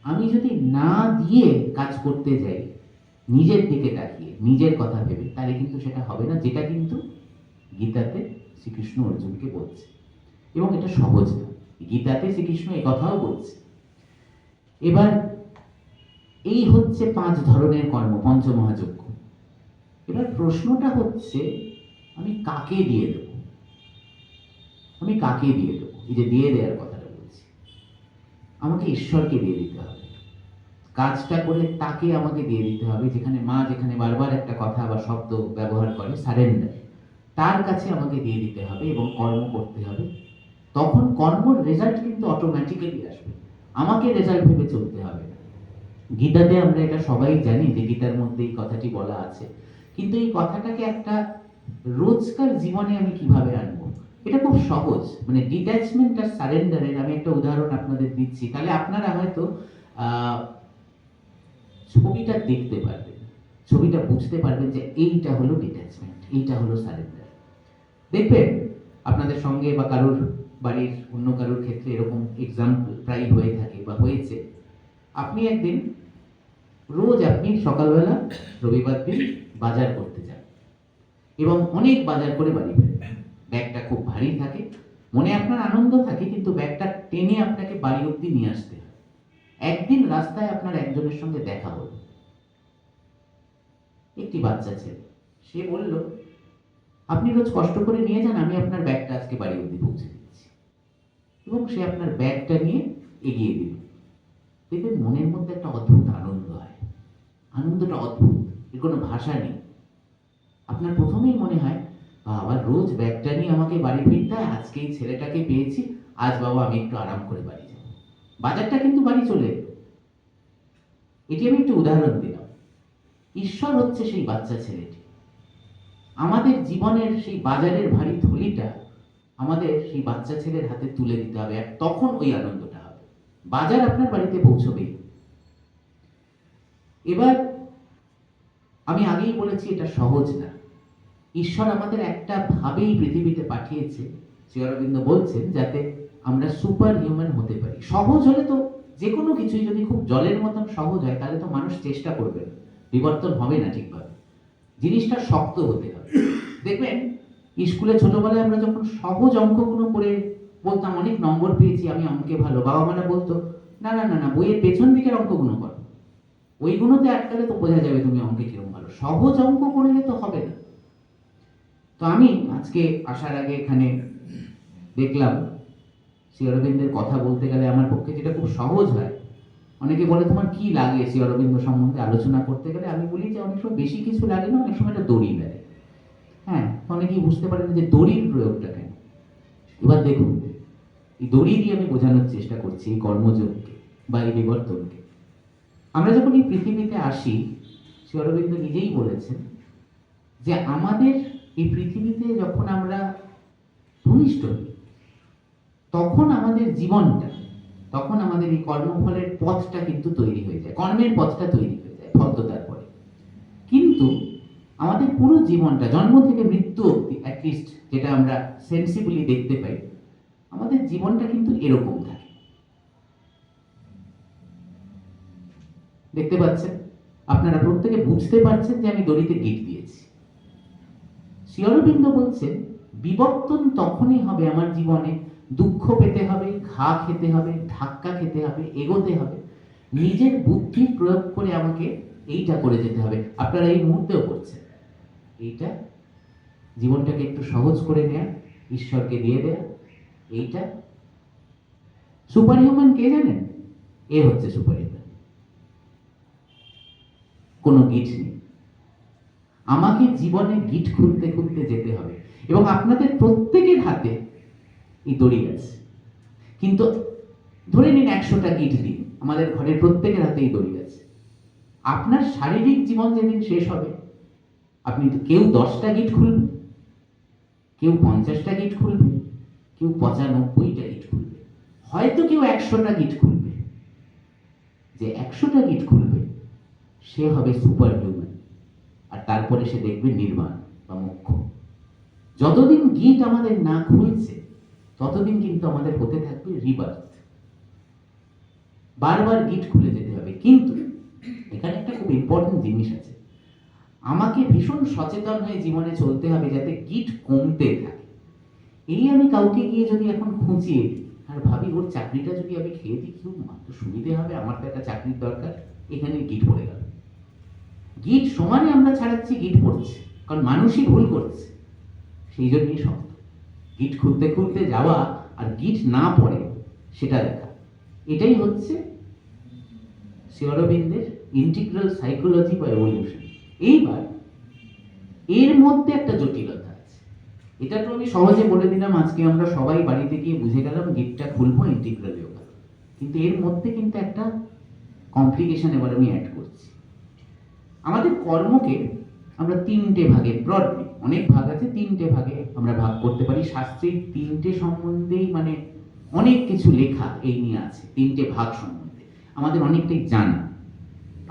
আমি যদি না দিয়ে কাজ করতে যাই, নিজের দিকে তাকিয়ে, নিজের কথা ভেবে, তাহলে কিন্তু সেটা হবে না, যেটা কিন্তু গীতাতে শ্রীকৃষ্ণ অর্জুনকে বলছে। এবং এটা সহজ না, গীতাতে শ্রীকৃষ্ণ এই কথাও বলছে। এবার এই হচ্ছে 5 ধরনের কর্ম, পঞ্চমহাযজ্ঞ। এবার প্রশ্নটা হচ্ছে, আমি কাকে দিয়ে দেব? আমি কাকে দিয়ে দেবো? এই যে দিয়ে দেওয়ার কথাটা বলছি, আমাকে ঈশ্বরকে দিয়ে দিতে হবে। কাজটা করে তাকে আমাকে দিয়ে দিতে হবে, যেখানে মা, যেখানে বারবার একটা কথা বা শব্দ ব্যবহার করে, সারেন্ডার, তার কাছে আমাকে দিয়ে দিতে হবে এবং কর্ম করতে হবে। তখন কর্মর রেজাল্ট কিন্তু অটোমেটিক্যালি আসবে, আমাকে রেজাল্ট ভেবে চলতে হবে না। গীতাতে আমরা এটা সবাই জানি যে গীতার মধ্যে এই কথাটি বলা আছে, কিন্তু এই কথাটাকে একটা রোজকার জীবনে আমি কিভাবে আনবো? এটা খুব সহজ। মানে ডিট্যাচমেন্ট আর সারেন্ডারের আমি একটা উদাহরণ আপনাদের দিচ্ছি, তাহলে আপনারা হয়তো ছবিটা দেখতে পারবেন, ছবিটা বুঝতে পারবেন যে এইটা হলো ডিট্যাচমেন্ট, এইটা হলো সারেন্ডার। দেখবেন আপনাদের সঙ্গে বা কারোর বাড়ির অন্য কারোর ক্ষেত্রে এরকম এক্সাম্পল প্রায় হয়ে থাকে বা হয়েছে। আপনি একদিন, রোজ আপনি সকালবেলা রবিবার দিন বাজার করতে যান এবং অনেক বাজার করে বাড়ি ফেরেন। ব্যাগটা খুব ভারী থাকে, মনে আপনার আনন্দ থাকে, কিন্তু ব্যাগটা টেনে আপনাকে বাড়ি অব্দি নিয়ে আসতে হয়। একদিন রাস্তায় আপনার একজনের সঙ্গে দেখা হলো, একটি বাচ্চা ছেলে। সে বলল, আপনি রোজ কষ্ট করে নিয়ে যান, আমি আপনার ব্যাগটা আজকে বাড়ি অব্দি পৌঁছে দিচ্ছি। এবং সে আপনার ব্যাগটা নিয়ে এগিয়ে দিল। দেখবেন মনের মধ্যে একটা অদ্ভুত আনন্দ হয়, আনন্দটা অদ্ভুত, এর কোনো ভাষা নেই। আপনার প্রথমেই মনে হয়, বাবা রোজ ব্যাগটা নিয়ে আমাকে বাড়ি ফিরতে হয়, আজকে এই ছেলেটাকে পেয়েছি, আজ বাবা আমি একটু আরাম করে বাড়ি যাব। বাজারটা কিন্তু বাড়ি চলে এলো। এটি আমি একটু উদাহরণ দিলাম। ঈশ্বর হচ্ছে সেই বাচ্চা ছেলেটি, আমাদের জীবনের সেই বাজারের ভারী থলিটা আমাদের সেই বাচ্চা ছেলের হাতে তুলে দিতে হবে, আর তখন ওই আনন্দটা হবে। বাজার আপনার বাড়িতে পৌঁছবে। এবার আমি আগেই বলেছি এটা সহজ না। ঈশ্বর আমাদের একটা ভাবেই পৃথিবীতে পাঠিয়েছে, শ্রী অরবিন্দ বলছেন, যাতে আমরা সুপার হিউম্যান হতে পারি। সহজ হলে তো যে কোনো কিছুই যদি খুব জলের মতন সহজ হয় তাহলে তো মানুষ চেষ্টা করবে না, বিবর্তন হবে না ঠিকভাবে। জিনিসটা শক্ত হতে হবে। দেখবেন স্কুলে ছোটবেলায় আমরা যখন সহজ অঙ্কগুলো করে বলতাম অনেক নম্বর পেয়েছি, আমি অঙ্কে ভালো, বাবা মারা বলতো না না না না বইয়ের পেছন দিকের অঙ্কগুলো করো, ওইগুলোতে আটকালে তো বোঝা যাবে তুমি অঙ্কে কিরকম ভালো, সহজ অঙ্ক করলে তো হবে না। তো আমি আজকে আসার আগে এখানে দেখলাম শ্রী অরবিন্দের কথা বলতে গেলে আমার পক্ষে যেটা খুব সহজ হয়, অনেকে বলে তোমার কি লাগে শ্রী অরবিন্দ সম্বন্ধে আলোচনা করতে গেলে, আমি বলি যে অনেক সময় বেশি কিছু লাগে না, অনেক সময় একটা দড়ি লাগে। হ্যাঁ, অনেকেই বুঝতে পারেন যে দড়ির প্রয়োগটা কেন। এবার দেখুন, এই দড়ি দিয়ে আমি বোঝানোর চেষ্টা করছি এই কর্মযোগকে বা এই বিবর্তনকে। আমরা যখন এই পৃথিবীতে আসি, শ্রী অরবিন্দ নিজেই বলেছেন যে আমাদের এই পৃথিবীতে যখন আমরা ভূমিষ্ঠ হই তখন আমাদের জীবনটা, তখন আমাদের এই কর্মফলের পথটা কিন্তু তৈরি হয়ে যায়, কর্মের পথটা তৈরি হয়ে যায় ফলদার পরে। কিন্তু আমাদের পুরো জীবনটা জন্ম থেকে মৃত্যু অবধি, অ্যাটলিস্ট যেটা আমরা সেন্সিবলি দেখতে পাই, আমাদের জীবনটা কিন্তু এরকম থাকে। দেখতে পাচ্ছেন, আপনারা প্রত্যেকে বুঝতে পারছেন যে আমি দড়িতে গিট দিয়েছি। শ্রী অরবিন্দ বলছেন বিবর্তন তখনই হবে আমার জীবনে, দুঃখ পেতে হবে, ঘা খেতে হবে, ধাক্কা খেতে হবে, এগোতে হবে, নিজের বুদ্ধি প্রয়োগ করে আমাকে এইটা করে যেতে হবে। আপনারা এই মুহূর্তেও করছেন এইটা, জীবনটাকে একটু সহজ করে নেয়া, ঈশ্বরকে দিয়ে দেয়া, এইটা সুপার হিউম্যান কে জানেন? এ হচ্ছে সুপার হিউম্যান। কোনো গিট নেই, আমাকে জীবনে গিট খুলতে খুলতে যেতে হবে। এবং আপনাদের প্রত্যেকের হাতে এই দড়ি আছে, কিন্তু ধরে নিন 100টা গিট দিন, আমাদের ঘরের প্রত্যেকের হাতে এই দড়ি আছে। আপনার শারীরিক জীবন যেদিন শেষ হবে, আপনি তো কেউ 10টা গিট খুলবে, কেউ 50টা গিট খুলবে, কেউ 95টা গিট খুলবে, হয়তো কেউ 100টা গিট খুলবে। যে 100টা গিট খুলবে সে হবে সুপার হিউম্যান, আর তারপরে সে দেখবে নির্বাণ বা মোক্ষ। যতদিন গিট আমাদের না খুলছে ততদিন কিন্তু আমাদের হতে থাকবে রিবার্থ, বারবার গিট খুলে যেতে হবে। কিন্তু এখানে একটা খুব ইম্পর্টেন্ট জিনিস আছে, আমাকে ভীষণ সচেতন হয়ে জীবনে চলতে হবে যাতে গিট কমতে থাকে। এই আমি কাউকে গিয়ে যদি এখন খুঁচিয়ে দিই আর ভাবি ওর চাকরিটা যদি আমি খেয়ে দিই খুব মাত্র সুবিধে হবে, আমার তো একটা চাকরির দরকার, এখানে গিট পড়ে গেল। গিট সমানে আমরা ছাড়াচ্ছি, গিট পড়ছে, কারণ মানুষই ভুল করছে, সেই জন্যই শক্ত। গিট খুলতে খুলতে যাওয়া আর গিট না পড়ে সেটা দেখা, এটাই হচ্ছে শ্রী অরবিন্দের ইন্টিগ্রাল সাইকোলজি বা এভলিউশন। এইবার এর মধ্যে একটা জটিলতা আছে, এটা তো আমি সহজে বলে দিলাম, আজকে আমরা সবাই বাড়িতে গিয়ে বুঝে গেলাম গিটটা খুলবো ইন্টিগ্রাল যোগা, কিন্তু এর মধ্যে কিন্তু একটা কমপ্লিকেশন এবার আমি অ্যাড করছি। আমাদের কর্মকে আমরা 3টে ভাগে, ব্রডলি অনেক ভাগ আছে, 3টে ভাগে আমরা ভাগ করতে পারি। শাস্ত্রে 3টে সম্বন্ধেই মানে অনেক কিছু লেখা এই নিয়ে আছে, 3টে ভাগ সম্বন্ধে আমাদের অনেকটাই জানা।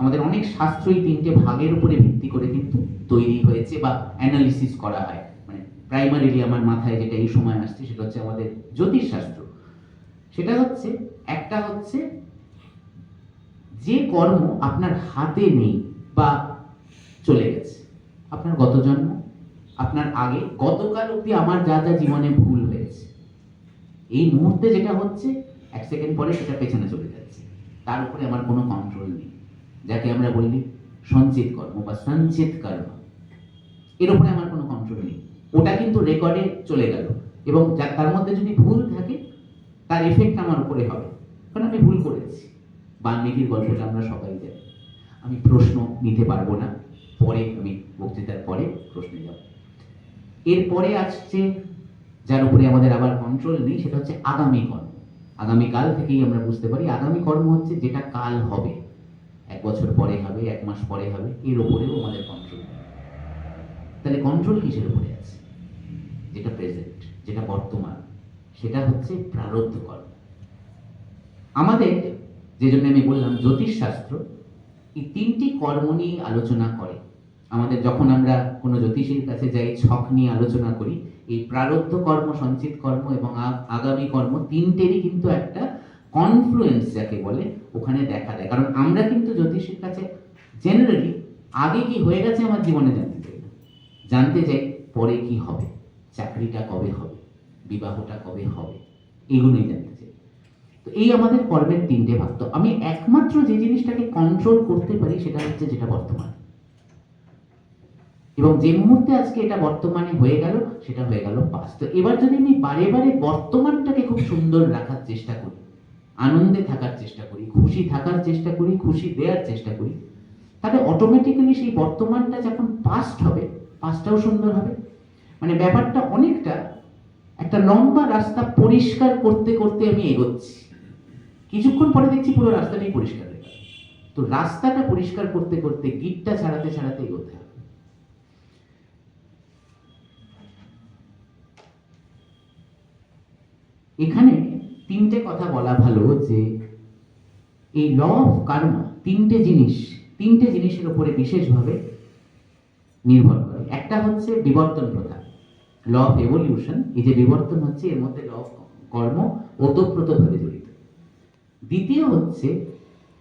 আমাদের অনেক শাস্ত্র এই 3টে ভাগের উপরে ভিত্তি করে কিন্তু তৈরি হয়েছে বা অ্যানালিসিস করা হয়। মানে প্রাইমারিলি আমার মাথায় যেটা এই সময় আসছে সেটা হচ্ছে আমাদের জ্যোতিষশাস্ত্র। সেটা হচ্ছে, একটা হচ্ছে যে কর্ম আপনার হাতে নেই বা চলে গেছে, আপনার গত জন্ম, আপনার আগে গতকাল অব্দি আমার যা যা জীবনে ভুল হয়েছে, এই মুহূর্তে যেটা হচ্ছে 1 সেকেন্ড পরে সেটা পেছনে চলে যাচ্ছে, তার উপরে আমার কোনো কন্ট্রোল নেই, যাকে আমরা বলি সঞ্চিত কর্ম বা সঞ্চিত কর্ম, এর উপরে আমার কোনো কন্ট্রোল নেই। ওটা কিন্তু রেকর্ডে চলে গেল, এবং তার মধ্যে যদি ভুল থাকে তার এফেক্ট আমার উপরে হবে, কারণ আমি ভুল করেছি। বাল্মীকির গল্পটা আমরা সবাই জানি, আমি প্রশ্ন নিতে পারবো না, পরে আমি বক্তৃতার পরে প্রশ্নে যাব। এরপরে আসছে যার উপরে আমাদের আবার কন্ট্রোল নেই, সেটা হচ্ছে আগামী কর্ম। আগামীকাল থেকেই আমরা বুঝতে পারি আগামী কর্ম হচ্ছে যেটা কাল হবে, 1 বছর পরে হবে, 1 মাস পরে হবে, এর উপরেও আমাদের কন্ট্রোল নেই। তাহলে কন্ট্রোল কিসের উপরে আছে? যেটা প্রেজেন্ট, যেটা বর্তমান, সেটা হচ্ছে প্রারব্ধ কর্ম। আমাদের, যে জন্য আমি বললাম জ্যোতিষশাস্ত্র এই 3টি কর্ম নিয়ে আলোচনা করে। আমাদের যখন আমরা কোনো জ্যোতিষীর কাছে যাই, ছক নিয়ে আলোচনা করি, এই প্রারব্ধ কর্ম, সঞ্চিত কর্ম এবং আগামী কর্ম তিনটেরই কিন্তু একটা কনফ্লুয়েন্স যাকে বলে ওখানে দেখা দেয়। কারণ আমরা কিন্তু জ্যোতিষীর কাছে জেনারেলি আগে কি হয়ে গেছে আমার জীবনে জানতে চাই না, জানতে চাই পরে কি হবে, চাকরিটা কবে হবে, বিবাহটা কবে হবে, এগুলোই জানতে চাই। তো এই আমাদের কর্মের তিনটে ভাগ। তো আমি একমাত্র যে জিনিসটাকে কন্ট্রোল করতে পারি সেটা হচ্ছে যেটা বর্তমান, এবং যে মুহূর্তে আজকে এটা বর্তমানে হয়ে গেল সেটা হয়ে গেল পাস। তো এবার যদি আমি বারে বারে বর্তমানটাকে খুব সুন্দর রাখার চেষ্টা করি, আনন্দে থাকার চেষ্টা করি, খুশি থাকার চেষ্টা করি, খুশি দেওয়ার চেষ্টা করি, তাহলে অটোমেটিক্যালি সেই বর্তমানটা যখন পাস্ট হবে, পাস্টটাও সুন্দর হবে। মানে ব্যাপারটা অনেকটা একটা লম্বা রাস্তা পরিষ্কার করতে করতে আমি এগোচ্ছি, কিছুক্ষণ পরে দেখছি পুরো রাস্তাটাই পরিষ্কার হয়ে গেল। তো রাস্তাটা পরিষ্কার করতে করতে গিটটা ছাড়াতে ছাড়াতে এগোতে হবে। এখানে তিনটে কথা বলা ভালো যে এই ল অফ কার্মা তিনটে জিনিসের উপরে বিশেষভাবে নির্ভর করে। একটা হচ্ছে বিবর্তন প্রথা, ল অফ এভলিউশন। এই যে বিবর্তন হচ্ছে এর মধ্যে ল অফ কর্ম ওতপ্রোতভাবে জড়িত। দ্বিতীয় হচ্ছে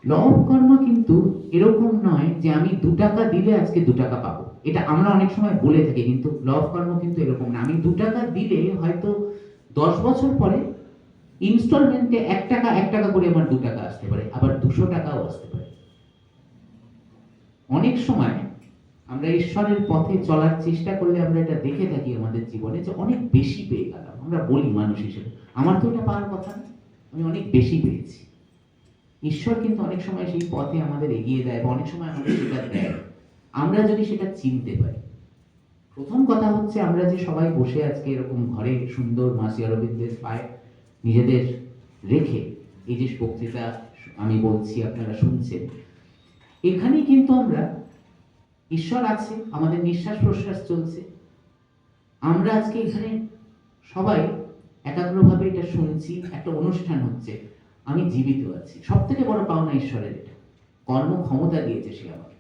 ল অফ কর্ম কিন্তু এরকম নয় যে আমি 2 টাকা দিলে আজকে 2 টাকা পাবো, এটা আমরা অনেক সময় বলে থাকি, কিন্তু ল অফ কর্ম কিন্তু এরকম না। আমি 2 টাকা দিলে হয়তো 10 বছর পরে ইনস্টলমেন্টে 1 টাকা 1 টাকা করে আমার 2 টাকা আসতে পারে, আবার 200 টাকাও আসতে পারে। অনেক সময় আমরা ঈশ্বরের পথে চলার চেষ্টা করলে আমরা এটা দেখে থাকি আমাদের জীবনে যে অনেক বেশি পেয়ে গেলাম। আমরা বলি মানুষ হিসেবে, আমার তো এটা পাওয়ার কথা না, আমি অনেক বেশি পেয়েছি। ঈশ্বর কিন্তু অনেক সময় সেই পথে আমাদের এগিয়ে দেয় বা অনেক সময় আমাদের সেটা দেয়, আমরা যদি সেটা চিনতে পারি। প্রথম কথা হচ্ছে আমরা যে সবাই বসে আজকে এরকম ঘরে সুন্দর মা শ্রী অরবিন্দের পায়ে নিজেদের রেখে এই যে বক্তৃতা আমি বলছি আপনারা শুনছেন, এখানেই কিন্তু আমরা, ঈশ্বর আছে, আমাদের নিঃশ্বাস প্রশ্বাস চলছে, আমরা আজকে এখানে সবাই একাগ্রভাবে এটা শুনছি, একটা অনুষ্ঠান হচ্ছে, আমি জীবিত আছি। সব থেকে বড় পাওনা ঈশ্বরের এটা, কর্ম ক্ষমতা দিয়েছে সে আমাকে।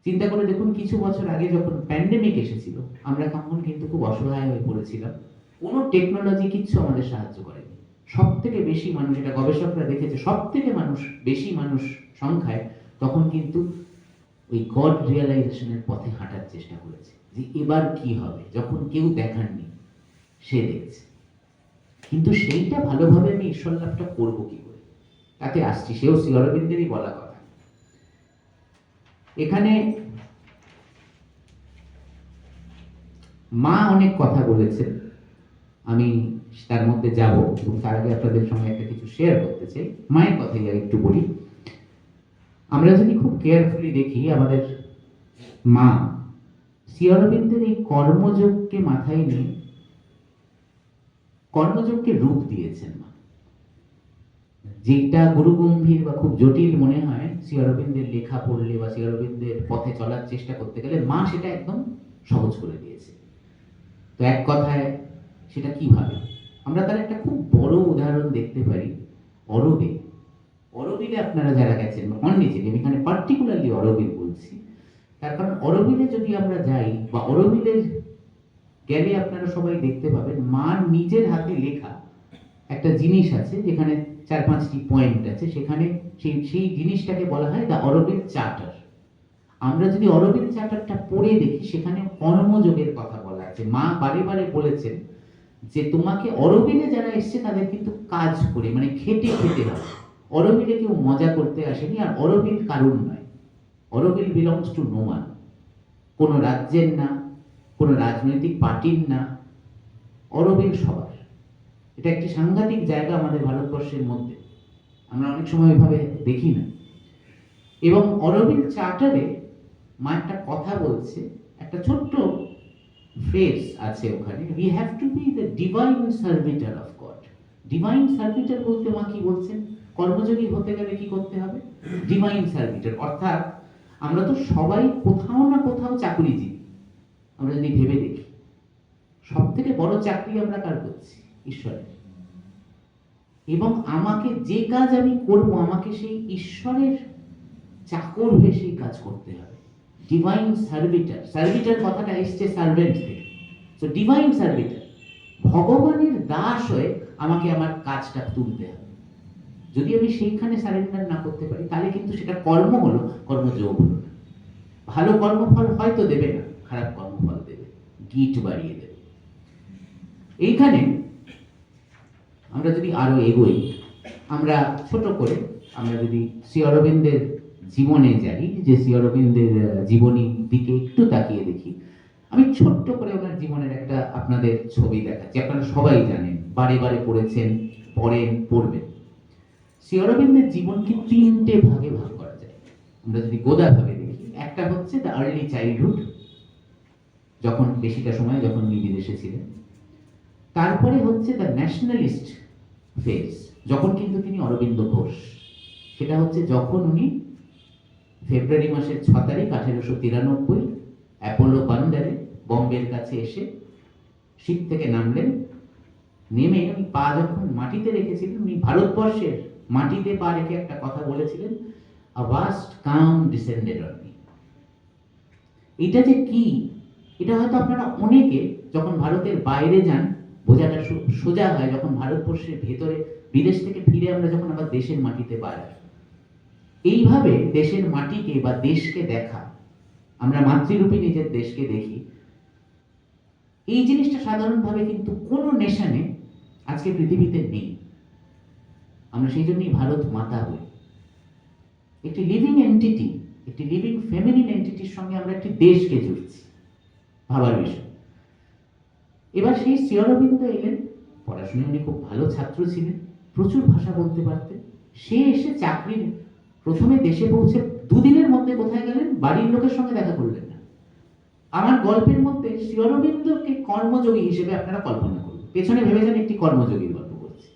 চিন্তা করে দেখুন, কিছু বছর আগে যখন প্যান্ডেমিক এসেছিল, আমরা তখন কিন্তু খুব অসহায় হয়ে পড়েছিলাম, কোনো টেকনোলজি কিচ্ছু আমাদের সাহায্য করেনি। সব থেকে বেশি মানুষ, এটা গবেষকরা দেখেছে, সব থেকে বেশি মানুষ সংখ্যায় তখন কিন্তু ওই গড রিয়েলাইজেশনের পথে হাঁটার চেষ্টা করেছে, যে এবার কি হবে, যখন কেউ দেখাননি সে দেখছে। কিন্তু সেইটা ভালোভাবে আমি ঈশ্বর লাভটা করবো কি করে, তাতে আসছি, সেও শ্রী অরবিন্দেরই বলা কথা। এখানে মা অনেক কথা বলেছেন, আমি তার মধ্যে যাব, এবং তার আগে আপনাদের সঙ্গে একটা কিছু শেয়ার করতে চাই। মায়ের কথাই একটু বলি। আমরা যদি খুব কেয়ারফুলি দেখি, আমাদের মা শ্রী অরবিন্দের এই কর্মযোগকে মাথায় নিয়ে কর্মযোগকে রূপ দিয়েছেন মা। যেটা গুরুগম্ভীর বা খুব জটিল মনে হয় শ্রী অরবিন্দের লেখা পড়লে বা শ্রী অরবিন্দের পথে চলার চেষ্টা করতে গেলে, মা সেটা একদম সহজ করে দিয়েছে। তো এক কথায় সেটা কিভাবে, আমরা তার একটা খুব বড় উদাহরণ দেখতে পারি অরবিল। অরবিলে আপনারা যারা গেছেন, পন্ডিচেরি, আমি এখানে পার্টিকুলারলি অরবিল বলছি, তার কারণ অরবিলে যদি আমরা যাই বা অরবিলের গেলে আপনারা সবাই দেখতে পাবেন মা নিজের হাতে লেখা একটা জিনিস আছে, যেখানে 4-5টি পয়েন্ট আছে, সেখানে সেই জিনিসটাকে বলা হয় দ্য অরবিল চার্টার। আমরা যদি অরবিল চার্টারটা পড়ে দেখি, সেখানে কর্মযোগের কথা বলা আছে। মা বারে বারে বলেছেন যে তোমাকে অরবিলে যারা এসছে তাদের কিন্তু কাজ করে, মানে খেটে খেতে হবে। অরবিলে কেউ মজা করতে আসেনি, আর অরবিল কারণ নয়, অরবিল বিলংস টু নো ওয়ান, কোনো রাজ্যের না, কোনো রাজনৈতিক পার্টির না, অরবিল সবার। এটা একটি সাংঘাতিক জায়গা আমাদের ভারতবর্ষের মধ্যে, আমরা অনেক সময় এভাবে দেখি না। এবং অরবিল চার্টারে মা একটা কথা বলছে, একটা ছোট্ট ফ্রেজ আছে ওখানে, we have to be the divine servitor of God. Divine servitor বলতে মা কি বলছেন, কর্মযোগী হতে গেলে কি করতে হবে, ডিভাইন সার্ভিটার। অর্থাৎ আমরা তো সবাই কোথাও না কোথাও চাকুরিজীবী। আমরা যদি ভেবে দেখি, সব থেকে বড় চাকরি আমরা কার করছি, ঈশ্বরের। এবং আমাকে যে কাজ আমি করব, আমাকে সেই ঈশ্বরের চাকর হয়ে সেই কাজ করতে হবে। ডিভাইন সার্ভিটার, সার্ভিটার কথাটা এসছে সার্ভেন্ট থেকে। সো ডিভাইন সার্ভিটার, ভগবানের দাস হয়ে আমাকে আমার কাজটা তুলতে হবে। যদি আমি সেইখানে সারেন্ডার না করতে পারি তাহলে কিন্তু সেটা কর্ম হলো, কর্মযোগ হলো না। ভালো কর্মফল হয়তো দেবে না, খারাপ কর্মফল দেবে, গিট বাড়িয়ে দেবে। এইখানে আমরা যদি আরো এগোই, আমরা ছোট করে আমরা যদি শ্রী অরবিন্দের জীবনে যাই, যে শ্রী অরবিন্দের জীবনীর দিকে একটু তাকিয়ে দেখি, আমি ছোট্ট করে ওনার জীবনের একটা আপনাদের ছবি দেখাচ্ছি। আপনারা সবাই জানেন, বারে বারে পড়েছেন, পড়েন, পড়বেন। শ্রী অরবিন্দের জীবনকে তিনটে ভাগে ভাগ করা যায়। আমরা যদি গোদা ভাবে দেখি, একটা হচ্ছে দ্য আর্লি চাইল্ডহুড, যখন বেশিটা সময় যখন উনি বিদেশে ছিলেন। তারপরে হচ্ছে দ্য ন্যাশনালিস্ট ফেজ, যখন কিন্তু তিনি অরবিন্দ ঘোষ, সেটা হচ্ছে যখন উনি ফেব্রুয়ারি মাসের 6 তারিখ 1893 অ্যাপোলো বান্দারে বম্বের কাছে এসে শিপ থেকে নামলেন। নেমে উনি পা যখন মাটিতে রেখেছিলেন, উনি ভারতবর্ষের মাটিতে পা রেখে একটা কথা বলেছিলেন, a vast calm descended on me. এটা যে কি, এটা হয়তো আপনারা অনেকে যখন ভারতের বাইরে যান বোঝাটা সোজা হয়, যখন ভারতবর্ষের ভেতরে বিদেশ থেকে ফিরে আমরা যখন আবার দেশের মাটিতে পা রাখি। এইভাবে দেশের মাটিকে বা দেশকে দেখা, আমরা মাতৃরূপী নিজের দেশকে দেখি, এই জিনিসটা সাধারণভাবে কিন্তু কোনো নেশনে আজকে পৃথিবীতে নেই। আমরা সেই জন্যই ভারত মাতা হই। একটি লিভিং এন্টিটি, একটি লিভিং ফেমিনিন এন্টিটির সঙ্গে আমরা একটি দেশকে জুড়ছি, ভাবার বিষয়। এবার সেই শ্রী অরবিন্দ এলেন, পড়াশোনায় উনি খুব ভালো ছাত্র ছিলেন, প্রচুর ভাষা বলতে পারতেন। সে এসে চাকরির প্রথমে দেশে পৌঁছে 2 দিনের মধ্যে কোথায় গেলেন, বাড়ির লোকের সঙ্গে দেখা করলেন না। আমার গল্পের মধ্যে শ্রী অরবিন্দকে কর্মযোগী হিসেবে আপনারা কল্পনা করুন, পেছনে ভেবে যান একটি কর্মযোগীর গল্প করছি,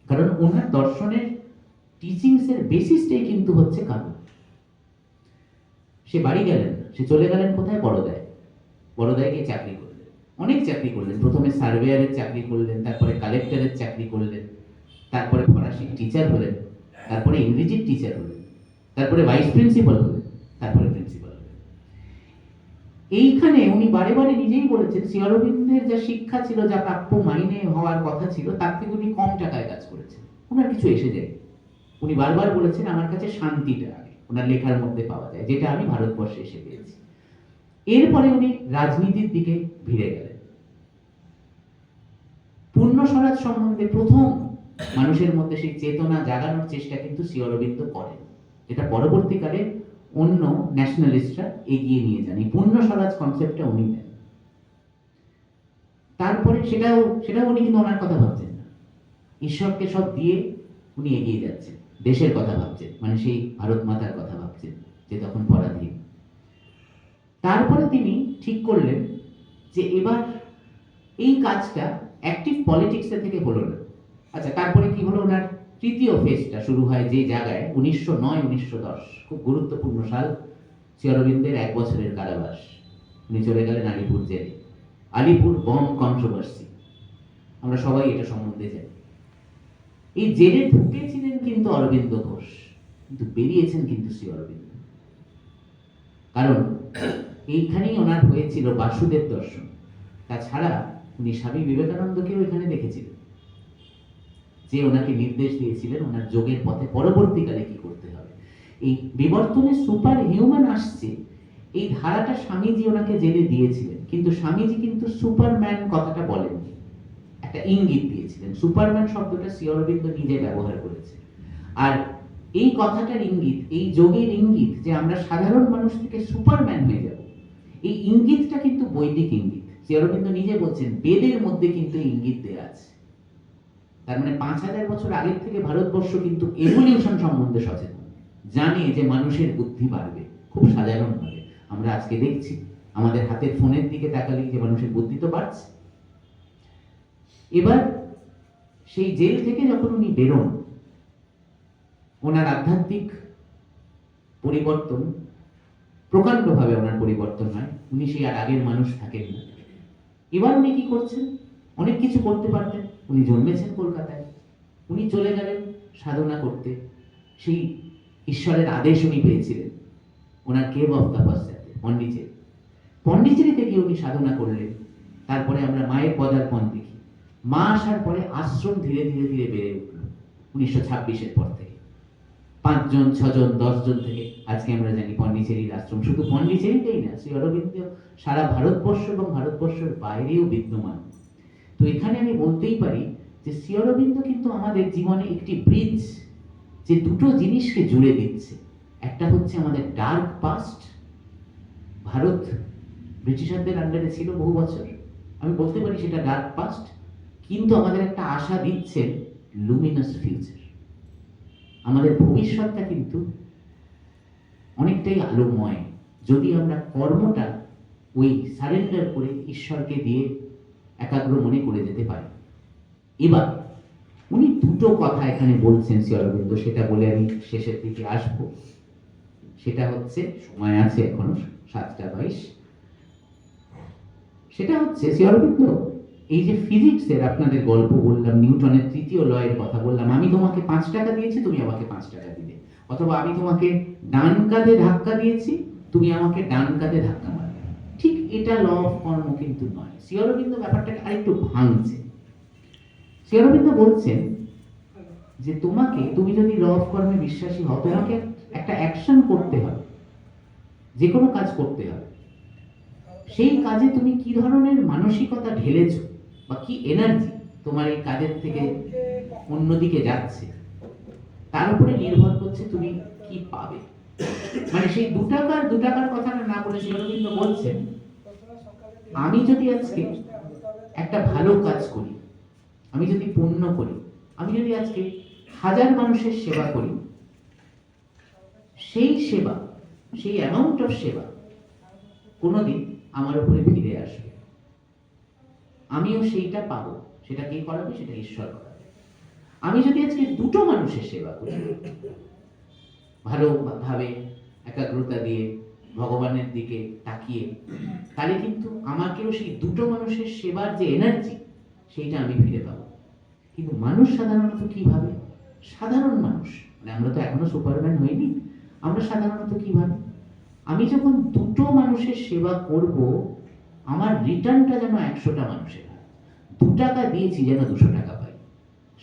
কারণ ওনার দর্শনের টিচিংস এর বেসিসটাই কিন্তু হচ্ছে কারণ। সে বাড়ি গেলেন, সে চলে গেলেন কোথায়, বড়দায়। বড়দায় গিয়ে চাকরি করলেন, অনেক চাকরি করলেন। প্রথমে সার্ভেয়ারের চাকরি করলেন, তারপরে কালেক্টরের চাকরি করলেন, তারপরে ফরাসি টিচার হলেন, তারপরে ইংরেজির টিচার হলেন, তারপরে ভাইস প্রিন্সিপাল হলেন, তারপরে প্রিন্সিপাল হলেন। এইখানে উনি বারে বারে নিজেই বলেছেন, শ্রী অরবিন্দের যা শিক্ষা ছিল, যা প্রাপ্য মাইনে হওয়ার কথা ছিল, তার থেকে উনি কম টাকায় কাজ করেছেন। ওনার কিছু এসে যায়। উনি বারবার বলেছেন, আমার কাছে শান্তিটা আগে ওনার লেখার মধ্যে পাওয়া যায়, যেটা আমি ভারতবর্ষে এসে পেয়েছি। এরপরে উনি রাজনীতির দিকে ভিড়ে গেলেন। পূর্ণ স্বরাজ সম্বন্ধে প্রথম মানুষের মধ্যে সেই চেতনা জাগানোর চেষ্টা কিন্তু শ্রী অরবিন্দ করেন, যেটা পরবর্তীকালে অন্য ন্যাশনালিস্টরা এগিয়ে নিয়ে যান। এই পূর্ণ স্বরাজ কনসেপ্টটা উনি দেন। তারপরে সেটাও উনি কিন্তু ওনার কথা ভাবছেন না, ঈশ্বরকে সব দিয়ে উনি এগিয়ে যাচ্ছেন, দেশের কথা ভাবছেন, মানে সেই ভারত মাতার কথা ভাবছেন, যে তখন পরাধীন। তারপরে তিনি ঠিক করলেন যে এবার এই কাজটা অ্যাক্টিভ পলিটিক্সের থেকে হলো না। আচ্ছা, তারপরে কি হলো, ওনার তৃতীয় ফেজটা শুরু হয় যে জায়গায় 1909-1910, খুব গুরুত্বপূর্ণ সাল, শ্রী অরবিন্দের 1 বছরের কারাবাস। উনি চলে গেলেন আলিপুর জেলে। আলিপুর বম কন্ট্রোভার্সি, আমরা সবাই এটা সম্বন্ধে জানি। এই জেলে ঢুকেছিলেন কিন্তু অরবিন্দ ঘোষ, কিন্তু বেরিয়েছেন কিন্তু শ্রী অরবিন্দ। কারণ এইখানেই ওনার হয়েছিল বাসুদেব দর্শন। তাছাড়া উনি স্বামী বিবেকানন্দকেও এখানে দেখেছিলেন, যে ওনাকে নির্দেশ দিয়েছিলেন ওনার যোগের পথে পরবর্তীকালে কি করতে হবে। এই বিবর্তনে সুপার হিউম্যান আসছে, এই ধারাটা স্বামীজি ওনাকে জেলে দিয়েছিলেন, কিন্তু স্বামীজি কিন্তু সুপারম্যান কথাটা বলেননি, একটা ইঙ্গিত দিয়েছিলেন। সুপারম্যান শব্দটা শ্রী অরবিন্দ নিজে ব্যবহার করেছে। আর এই কথাটার ইঙ্গিত, এই যোগের ইঙ্গিত, যে আমরা সাধারণ মানুষ থেকে সুপারম্যান হয়ে যাব, এই ইঙ্গিতটা কিন্তু বৈদিক ইঙ্গিত। শ্রী অরবিন্দ নিজে বলছেন, বেদের মধ্যে কিন্তু ইঙ্গিত দেয়া আছে। তার মানে 5000 বছর আগের থেকে ভারতবর্ষ কিন্তু এভলিউশন সম্বন্ধে সচেতন, জানে যে মানুষের বুদ্ধি বাড়বে খুব সাধারণভাবে। আমরা আজকে দেখছি আমাদের হাতের ফোনের দিকে তাকালেই যে মানুষের বুদ্ধি তো বাড়ছে। এবার সেই জেল থেকে যখন উনি বেরোন, ওনার আধ্যাত্মিক পরিবর্তন প্রকাণ্ডভাবে ওনার পরিবর্তন হয়। উনি সেই আর আগের মানুষ থাকেন না। এবার উনি কি করছেন, অনেক কিছু করতে পারতেন। উনি জন্মেছেন কলকাতায়, উনি চলে গেলেন সাধনা করতে। সেই ঈশ্বরের আদেশ উনি পেয়েছিলেন ওনার কেভ অফ তপস্যাতে। পন্ডিচেরিতে গিয়ে উনি সাধনা করলেন। তারপরে আমরা মায়ের পদার্পণ দেখি। মা আসার পরে আশ্রম ধীরে ধীরে ধীরে বেড়ে উঠল 1926-এর পর থেকে। 5 জন 6 জন 10 জন থেকে আজকে আমরা জানি পন্ডিচেরির আশ্রম। শুধু পন্ডিচেরিতেই না, শ্রী অরবিন্দ সারা ভারতবর্ষ এবং ভারতবর্ষের বাইরেও বিদ্যমান। তো এখানে আমি বলতেই পারি যে শ্রী অরবিন্দ কিন্তু আমাদের জীবনে একটি ব্রিজ, যে দুটো জিনিসকে জুড়ে দিচ্ছে। একটা হচ্ছে আমাদের ডার্ক পাস্ট, ভারত ব্রিটিশারদের আন্ডারে ছিল বহু বছর, আমি বলতে পারি সেটা ডার্ক পাস্ট, কিন্তু আমাদের একটা আশা দিচ্ছে লুমিনাস ফিউচার। আমাদের ভবিষ্যৎটা কিন্তু অনেকটাই আলোময়, যদি আমরা কর্মটা ওই সারেন্ডার করে ঈশ্বরকে দিয়ে একাগ্র মনে করে যেতে পারি। এবার উনি দুটো কথা এখানে বলছেন শ্রী অরবিন্দ, সেটা বলে আমি শেষের দিকে আসবো। সেটা হচ্ছে, সময় আছে এখনো 7:22, সেটা হচ্ছে শ্রী অরবিন্দ এই যে ফিজিক্সের আপনাদের গল্প বললাম, নিউটনের তৃতীয় লয়ের কথা বললাম, আমি তোমাকে 5 টাকা দিয়েছি, তুমি আমাকে 5 টাকা দিলে, অথবা আমি তোমাকে ডান কাঁধে ধাক্কা দিয়েছি, তুমি আমাকে ডান কাঁধে ধাক্কা মারলে, ঠিক এটা ল অফ কর্ম কিন্তু নয়। শ্রী অরবিন্দ ব্যাপারটাকে আরেকটু ভাঙছে। শ্রী অরবিন্দ বলছেন যে তুমি যদি ল অফ কর্মে বিশ্বাসী হও, তোমাকে একটা অ্যাকশন করতে হবে, যে কোনো কাজ করতে হবে। সেই কাজে তুমি কি ধরনের মানসিকতা ঢেলেছো বা কি এনার্জি তোমার এই কাজের থেকে অন্যদিকে যাচ্ছে, তার উপরে নির্ভর করছে তুমি কি পাবে। মানে সেই 2 টাকার কথাটা না বলে শ্রী অরবিন্দ বলছেন, আমি যদি আজকে একটা ভালো কাজ করি, আমি যদি পুণ্য করি, আমি যদি আজকে 1000 মানুষের সেবা করি, সেই সেবা, সেই অ্যামাউন্ট অফ সেবা কোনোদিন আমার উপরে ফিরে আসবে, আমিও সেইটা পাবো। সেটা কে করাবে? সেটা ঈশ্বর করাবে। আমি যদি আজকে 2টো মানুষের সেবা করি, ভালোভাবে একাগ্রতা দিয়ে ভগবানের দিকে তাকিয়ে, তাহলে কিন্তু আমাকেও সেই 2টো মানুষের সেবার যে এনার্জি, সেইটা আমি ফিরে পাবো। কিন্তু মানুষ সাধারণত কি ভাবে? সাধারণ মানুষ, মানে আমরা তো এখনো সুপারম্যান হইনি, আমরা সাধারণত কি ভাবি? আমি যখন 2টো মানুষের সেবা করব, আমার রিটার্নটা যেন 100টা মানুষের হয়, 2 টাকা দিয়েছি যেন 200 টাকা পাই।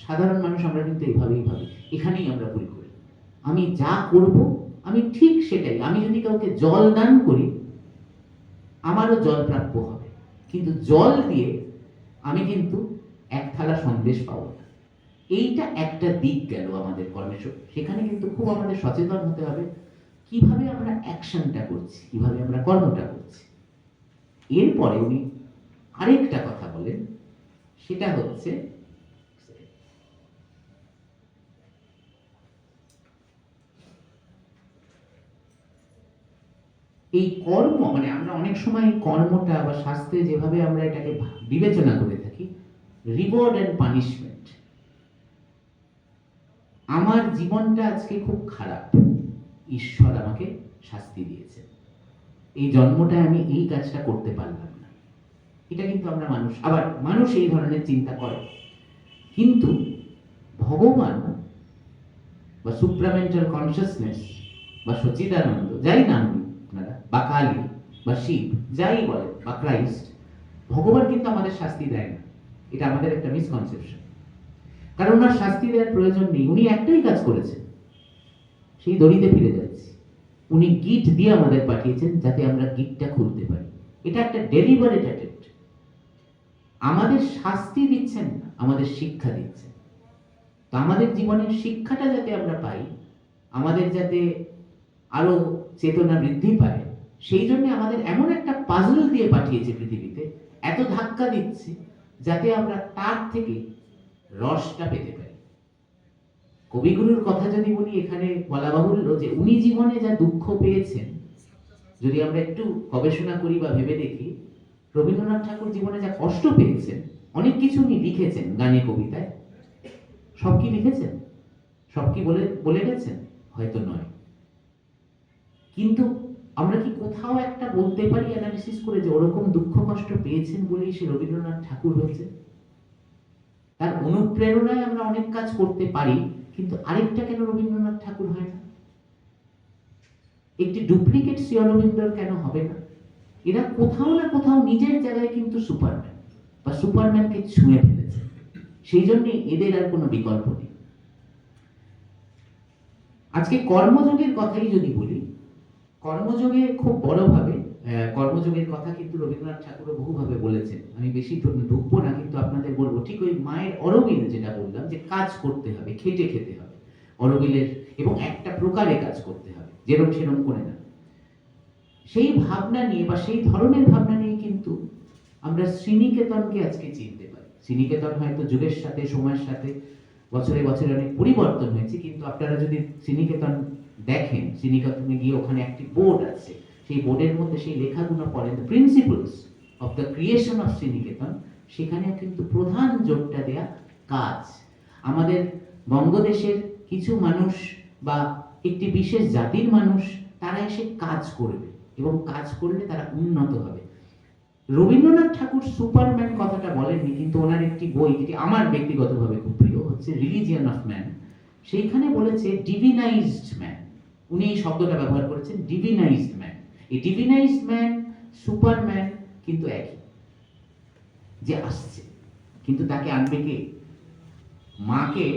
সাধারণ মানুষ আমরা কিন্তু এইভাবেই ভাবি। এখানেই আমরা ভুল করি। আমি যা করব আমি ঠিক সেটাই। আমি যদি কাউকে জল দান করি, আমারও জল প্রাপ্য হবে, কিন্তু জল দিয়ে আমি কিন্তু 1 থালা সন্দেশ পাবো না। এইটা একটা দিক গেল আমাদের কর্মের। সেখানে কিন্তু খুব আমাদের সচেতন হতে হবে, কিভাবে আমরা অ্যাকশনটা করছি, কিভাবে আমরা কর্মটা করছি। এরপরে উনি আরেকটা কথা বলেন, সেটা হচ্ছে এই কর্ম, মানে আমরা অনেক সময় কর্মটা বা শাস্ত্রে যেভাবে আমরা এটাকে বিবেচনা করে থাকি, রিওয়ার্ড অ্যান্ড পানিশমেন্ট। আমার জীবনটা আজকে খুব খারাপ, ঈশ্বর আমাকে শাস্তি দিয়েছে, এই জন্মটায় আমি এই কাজটা করতে পারলাম না। এটা কিন্তু আমরা মানুষ এই ধরনের চিন্তা করে। কিন্তু ভগবান বা সুপ্রামেন্টাল কনসিয়াসনেস বা সচিদানন্দ, যাই নাম আপনারা, বা কালী বা শিব, যাই বলে, বা ক্রাইস্ট, ভগবান কিন্তু আমাদের শাস্তি দেয় না। এটা আমাদের একটা মিসকনসেপশন। কারণ ওনার শাস্তি দেওয়ার প্রয়োজন নেই, উনি একটাই কাজ করেছেন, সেই দড়িতে ফিরে যাচ্ছি। উনি গিট দিয়ে আমাদের পাঠিয়েছেন যাতে আমরা গিটটা খুলতে পারি। এটা একটা ডেলিভারেট অ্যাটেম্প্ট। আমাদের শাস্তি দিচ্ছেন না, আমাদের শিক্ষা দিচ্ছেন। তো আমাদের জীবনের শিক্ষাটা যাতে আমরা পাই, আমাদের যাতে আরো চেতনা বৃদ্ধি পায়, সেই জন্য আমাদের এমন একটা পাজল দিয়ে পাঠিয়েছে পৃথিবীতে, এত ধাক্কা দিচ্ছে যাতে আমরা তার থেকে রসটা পেতে পারি। কবিগুরুর কথা যদি বলি, এখানে বলা বাহুল্য যে উনি জীবনে যা দুঃখ পেয়েছেন, যদি আমরা একটু গবেষণা করি বা ভেবে দেখি, রবীন্দ্রনাথ ঠাকুর জীবনে যা কষ্ট পেয়েছেন, অনেক কিছু উনি লিখেছেন গানে, কবিতায়। সব কি লিখেছেন? সব কি বলে গেছেন? হয়তো নয়। কিন্তু আমরা কি কোথাও একটা বলতে পারি অ্যানালিসিস করে যে ওরকম দুঃখ কষ্ট পেয়েছেন বলেই সে রবীন্দ্রনাথ ঠাকুর হয়েছে? তার অনুপ্রেরণায় আমরা অনেক কাজ করতে পারি, কিন্তু আরেকটা কেন রবীন্দ্রনাথ ঠাকুর হয় না? একটি ডুপ্লিকেট শ্রী অরবিন্দর কেন হবে না? এরা কোথাও না কোথাও নিজের জায়গায় কিন্তু সুপারম্যান বা সুপারম্যানকে ছুঁয়ে ফেলেছে, সেই জন্য এদের আর কোনো বিকল্প নেই। আজকে কর্মযোগের কথাই যদি বলি, কর্মযোগে খুব বড়ভাবে কর্মযোগের কথা কিন্তু রবীন্দ্রনাথ ঠাকুরও বহুভাবে বলেছেন। আমি বেশি ঢুকবো না, কিন্তু আপনাদের বলবো ঠিক ওই মায়ের অরবিন্দ যেটা বললাম, যে কাজ করতে হবে, খেটে খেতে হবে অরবিলের, এবং একটা প্রকারে কাজ করতে হবে, যেরকম সেরকম করে না। সেই ভাবনা নিয়ে বা সেই ধরনের ভাবনা নিয়ে কিন্তু আমরা শ্রীনিকেতনকে আজকে চিনতে পারি। শ্রীনিকেতন হয়তো যুগের সাথে, সময়ের সাথে, বছরে বছরে অনেক পরিবর্তন হয়েছে, কিন্তু আপনারা যদি শ্রীনিকেতন দেখেন, শ্রীনিকেতনে গিয়ে ওখানে একটি বোর্ড আছে, সেই বোর্ডের মধ্যে সেই লেখাগুলো পড়েন, the principles of the creation of Sriniketan, সেখানেও কিন্তু প্রধান জোরটা দেয়া কাজ। আমাদের বঙ্গদেশের কিছু মানুষ বা একটি বিশেষ জাতির মানুষ, তারা এসে কাজ করবে এবং কাজ করলে তারা উন্নত হবে। রবীন্দ্রনাথ ঠাকুর সুপারম্যান কথাটা বলেননি, কিন্তু ওনার একটি বই যেটি আমার ব্যক্তিগতভাবে খুব প্রিয়, হচ্ছে রিলিজিয়ন অফ ম্যান, সেইখানে বলেছে ডিভিনাইজড ম্যান। উনি এই শব্দটা ব্যবহার করেছেন, ডিভিনাইজড ম্যান। এই ডিভিনাইজড ম্যান, সুপারম্যান কিন্তু একই, যে আসছে, কিন্তু তাকে আনবে কে? মাকে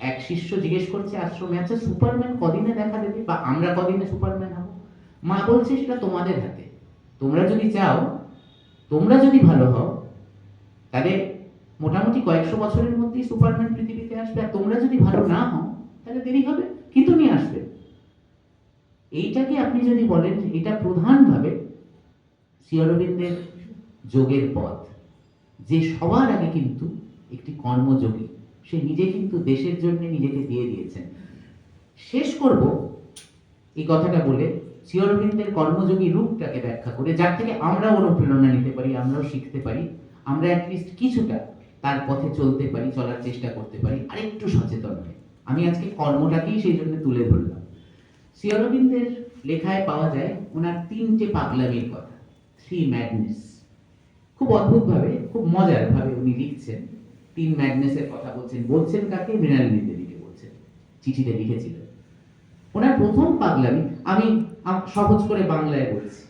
এক শিষ্য জিজ্ঞেস করছে আশ্রমে, আচ্ছা সুপারম্যান কদিনে দেখা দেবে, বা আমরা কদিনে সুপারম্যান হব? মা বলছে সেটা তোমাদের হাতে, তোমরা যদি চাও, তোমরা যদি ভালো হও, তাহলে মোটামুটি কয়েকশো বছরের মধ্যেই সুপারম্যান পৃথিবীতে আসবে, আর তোমরা যদি ভালো না হও তাহলে দেরি হবে, কিন্তু নিয়ে আসবে। এইটাকে আপনি যদি বলেন, এটা প্রধানভাবে শ্রী অরবিন্দের যোগের পথ, যে সবার আগে কিন্তু একটি কর্মযোগী, সে নিজে কিন্তু দেশের জন্য নিজেকে দিয়ে দিয়েছেন। শেষ করব এই কথাটা বলে শ্রী অরবিন্দের কর্মযোগী রূপটাকে ব্যাখ্যা করে, যার থেকে আমরা অনুপ্রেরণা নিতে পারি, আমরাও শিখতে পারি, আমরা অ্যাটলিস্ট কিছুটা তার পথে চলতে পারি, চলার চেষ্টা করতে পারি, আরেকটু সচেতন হয়ে। আমি আজকে কর্মটাকেই সেই জন্য তুলে ধরলাম। শ্রী অরবিন্দের লেখায় পাওয়া যায় ওনার তিনটে পাগলামির কথা, থ্রি ম্যাডনেস। খুব অদ্ভুতভাবে, খুব মজার ভাবে উনি লিখছেন, তিন ম্যাডনেসের কথা বলছেন কাকে? মৃণালিনী দেবীকে বলছেন, চিঠিতে লিখেছিলেন। ওনার প্রথম পাগলামি, আমি সহজ করে বাংলায় বলছি,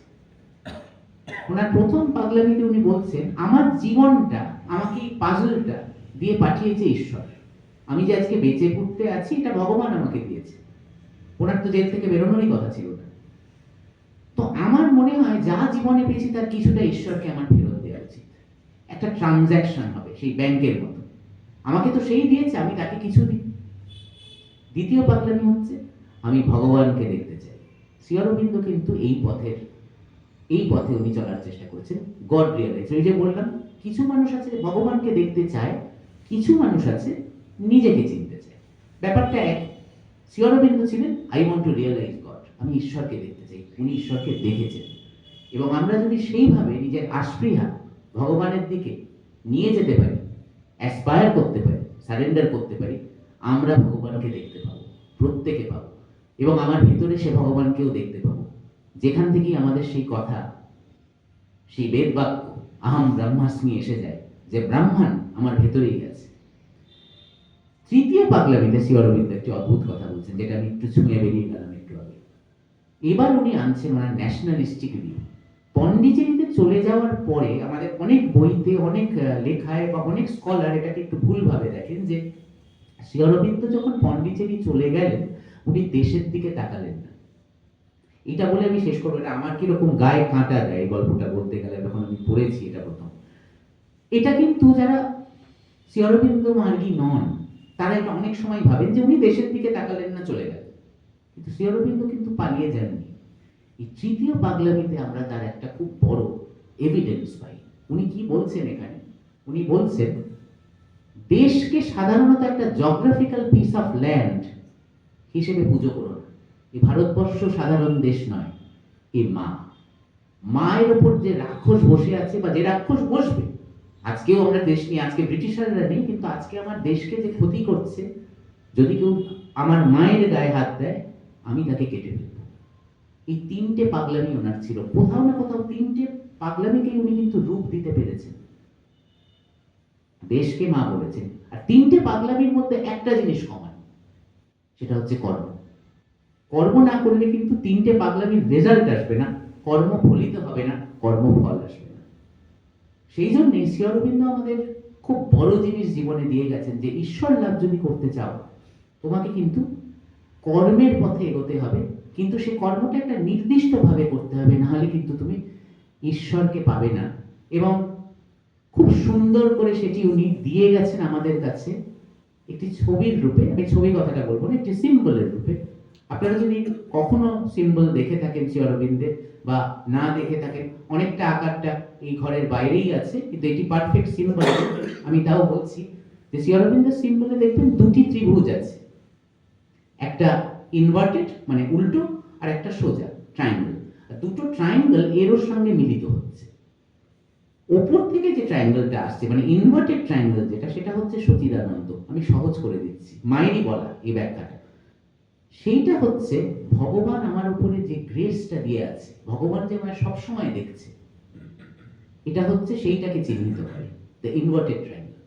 ওনার প্রথম পাগলামিতে উনি বলছেন, আমার জীবনটা, আমাকে এই পাজলটা দিয়ে পাঠিয়েছে ঈশ্বর, আমি যে আজকে বেঁচে উঠতে আছি এটা ভগবান আমাকে দিয়েছে। ওনার তো জেল থেকে বেরোনোরই কথা ছিল না। তো আমার মনে হয় যা জীবনে পেয়েছি তার কিছুটা ঈশ্বরকে আমার ফেরত দেওয়া উচিত। একটা ট্রানজ্যাকশন হবে, সেই ব্যাংকের মতো, আমাকে তো সেই দিয়েছে, আমি তাকে কিছু দিই। দ্বিতীয় পাগলামি হচ্ছে, আমি ভগবানকে দেখতে চাই। শ্রী অরবিন্দ কিন্তু এই পথে উনি চলার চেষ্টা করেছেন, গড রিয়েলাইজ। ওই যে বললাম, কিছু মানুষ আছে ভগবানকে দেখতে চায়, কিছু মানুষ আছে নিজেকে চিনতে চায়, ব্যাপারটা এক। শ্রী অরবিন্দ ছিলেন I want to realise God, আমি ঈশ্বরকে দেখতে চাই, উনি ঈশ্বরকে দেখেছেন। এবং আমরা যদি সেইভাবে নিজের আস্পৃহা ভগবানের দিকে নিয়ে যেতে পারি, অ্যাসপায়ার করতে পারি, সারেন্ডার করতে পারি, আমরা ভগবানকে দেখতে পাবো, প্রত্যেকে পাবো, এবং আমার ভিতরে সে ভগবানকেও দেখতে পাবো, যেখান থেকেই আমাদের সেই কথা, সেই বেদ বাক্য আহম ব্রহ্মাস্মি এসে যায়, যে ব্রাহ্মণ আমার ভেতরেই আছে। তৃতীয় পাগলামিতে শ্রী অরবিন্দ একটি অদ্ভুত কথা বলছেন, যেটা আমি একটু ছুঁয়ে বেরিয়ে গেলাম একটু আগে। এবার উনি আনছেন ওনার ন্যাশনালিস্টিক ভিউ। পন্ডিচেরিতে চলে যাওয়ার পরে আমাদের অনেক বইতে, অনেক লেখায় বা অনেক স্কলার এটাকে একটু ভুলভাবে দেখেন, যে শ্রী অরবিন্দ যখন পন্ডিচেরি চলে গেলেন, উনি দেশের দিকে তাকালেন না। এটা বলে আমি শেষ করবো, এটা আমার কিরকম গায়ে কাঁটা দেয় এই গল্পটা বলতে গেলে, যখন আমি পড়েছি এটা প্রথম। এটা কিন্তু যারা শ্রী অরবিন্দ মার্গী নন, তারা এটা অনেক সময় ভাবেন যে উনি দেশের দিকে তাকালেন না, চলে গেলেন, কিন্তু শ্রী অরবিন্দ কিন্তু পালিয়ে যাননি। এই তৃতীয় পাগলামিতে আমরা তার একটা খুব বড় এভিডেন্স পাই। উনি কি বলছেন এখানে? উনি বলছেন, দেশকে সাধারণত একটা জিওগ্রাফিক্যাল পিস অফ ল্যান্ড হিসেবে পুজো করো না। এই ভারতবর্ষ সাধারণ দেশ নয়, এ মা, মায়ের ওপর যে রাক্ষস বসে আছে, বা যে রাক্ষস বসবে, আজকেও আমরা দেশ নিয়ে, আজকে ব্রিটিশাররা নেই, কিন্তু আজকে আমার দেশকে যে ক্ষতি করছে, যদি কেউ আমার মায়ের গায়ে হাত দেয়, আমি তাকে কেটে ফেলব। এই তিনটে পাগলামি ওনার ছিল। কোথাও না কোথাও তিনটে পাগলামিকে উনি কিন্তু রূপ দিতে পেরেছেন, দেশকে মা বলেছেন। আর তিনটে পাগলামির মধ্যে একটা জিনিস কমান, সেটা হচ্ছে কর্ম। কর্ম না করলে কিন্তু তিনটে পাগলামির রেজাল্ট আসবে না, কর্ম ফলিত হবে না, কর্মফল আসবে না। সেই জন্যই শ্রী অরবিন্দ আমাদের খুব বড় জিনিস জীবনে দিয়ে গেছেন যে ঈশ্বর লাভ যদি করতে চাও তোমাকে কিন্তু কর্মের পথে এগোতে হবে, কিন্তু সেই কর্মটা একটা নির্দিষ্ট ভাবে করতে হবে, না হলে কিন্তু তুমি ঈশ্বরকে পাবে না। এবং খুব সুন্দর করে সেটি উনি দিয়ে গেছেন আমাদের কাছে একটি ছবির রূপে। আমি ছবি কথাটা বলবো না, একটি সিম্বলের রূপে। আপনারা যদি কখনো সিম্বল দেখে থাকেন শ্রী অরবিন্দের বা না দেখে থাকেন, অনেকটা আকারটা এই ঘরের বাইরেই আছে, কিন্তু এটি পারফেক্ট সিম্বল। আমি তাও বলছি যে শ্রী অরবিন্দের সিম্বলে দেখবেন দুটি ত্রিভুজ আছে, একটা ইনভার্টেড মানে উল্টো, আর একটা সোজা ট্রায়াঙ্গেল। দুটো ট্রায়াঙ্গেল এরোর সঙ্গে মিলিত হচ্ছে। ওপর থেকে যে ট্রায়াঙ্গেলটা আসছে মানে ইনভার্টেড ট্রায়াঙ্গেল যেটা, সেটা হচ্ছে সচিদানন্দ। আমি সহজ করে দিচ্ছি, মায়েরই বলা এই ব্যাখ্যাটা। সেইটা হচ্ছে ভগবান আমার উপরে যে গ্রেসটা দিয়ে আছে, ভগবান যে আমায় সবসময় দেখছে, এটা হচ্ছে সেইটাকে চিহ্নিত করে, দ্য ইনভার্টেড ট্রায়াঙ্গেল।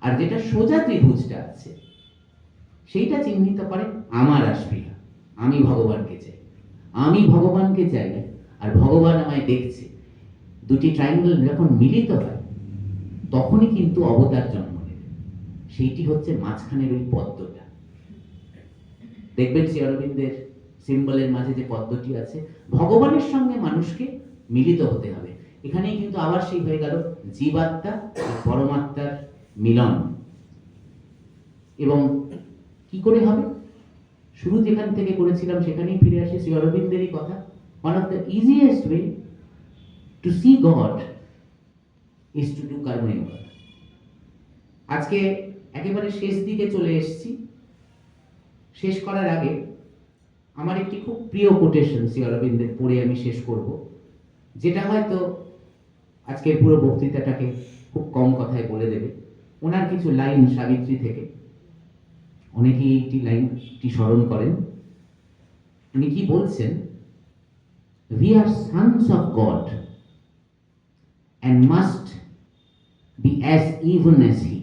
আর যেটা সোজা ত্রিভুজটা আছে সেইটা চিহ্নিত করে আমার আস্পৃহা, আমি ভগবানকে চাই, আমি ভগবানকে চাই আর ভগবান আমায় দেখছে। দুটি ট্রায়াঙ্গেল যখন মিলিত হয় তখনই কিন্তু অবতার জন্ম নেবে। সেইটি হচ্ছে মাঝখানের ওই পদ্মটা। দেখবেন শ্রী অরবিন্দের সিম্বলের মাঝে যে পদ্মটি আছে, ভগবানের সঙ্গে মানুষকে মিলিত হতে হবে। এখানেই কিন্তু আবার সেই হয়ে গেল জীবাত্মা আর পরমাত্মার মিলন। এবং কি করে হবে? শুরু যেখান থেকে করেছিলাম সেখানেই ফিরে আসি, শ্রী অরবিন্দেরই কথা। One of the easiest way to see God is to do karma yoga. আজকে একেবারে শেষ দিকে চলে এসেছি। শেষ করার আগে আমার একটি খুব প্রিয় কোটেশন শ্রী অরবিন্দের পড়ে আমি শেষ করব, যেটা হয়তো আজকের পুরো বক্তৃতাটাকে খুব কম কথায় বলে দেবে। ওনার কিছু লাইন সাবিত্রী থেকে, অনেকেই এই লাইনটি স্মরণ করেন। উনি কি বলছেন? We are sons of God and must be as even as He.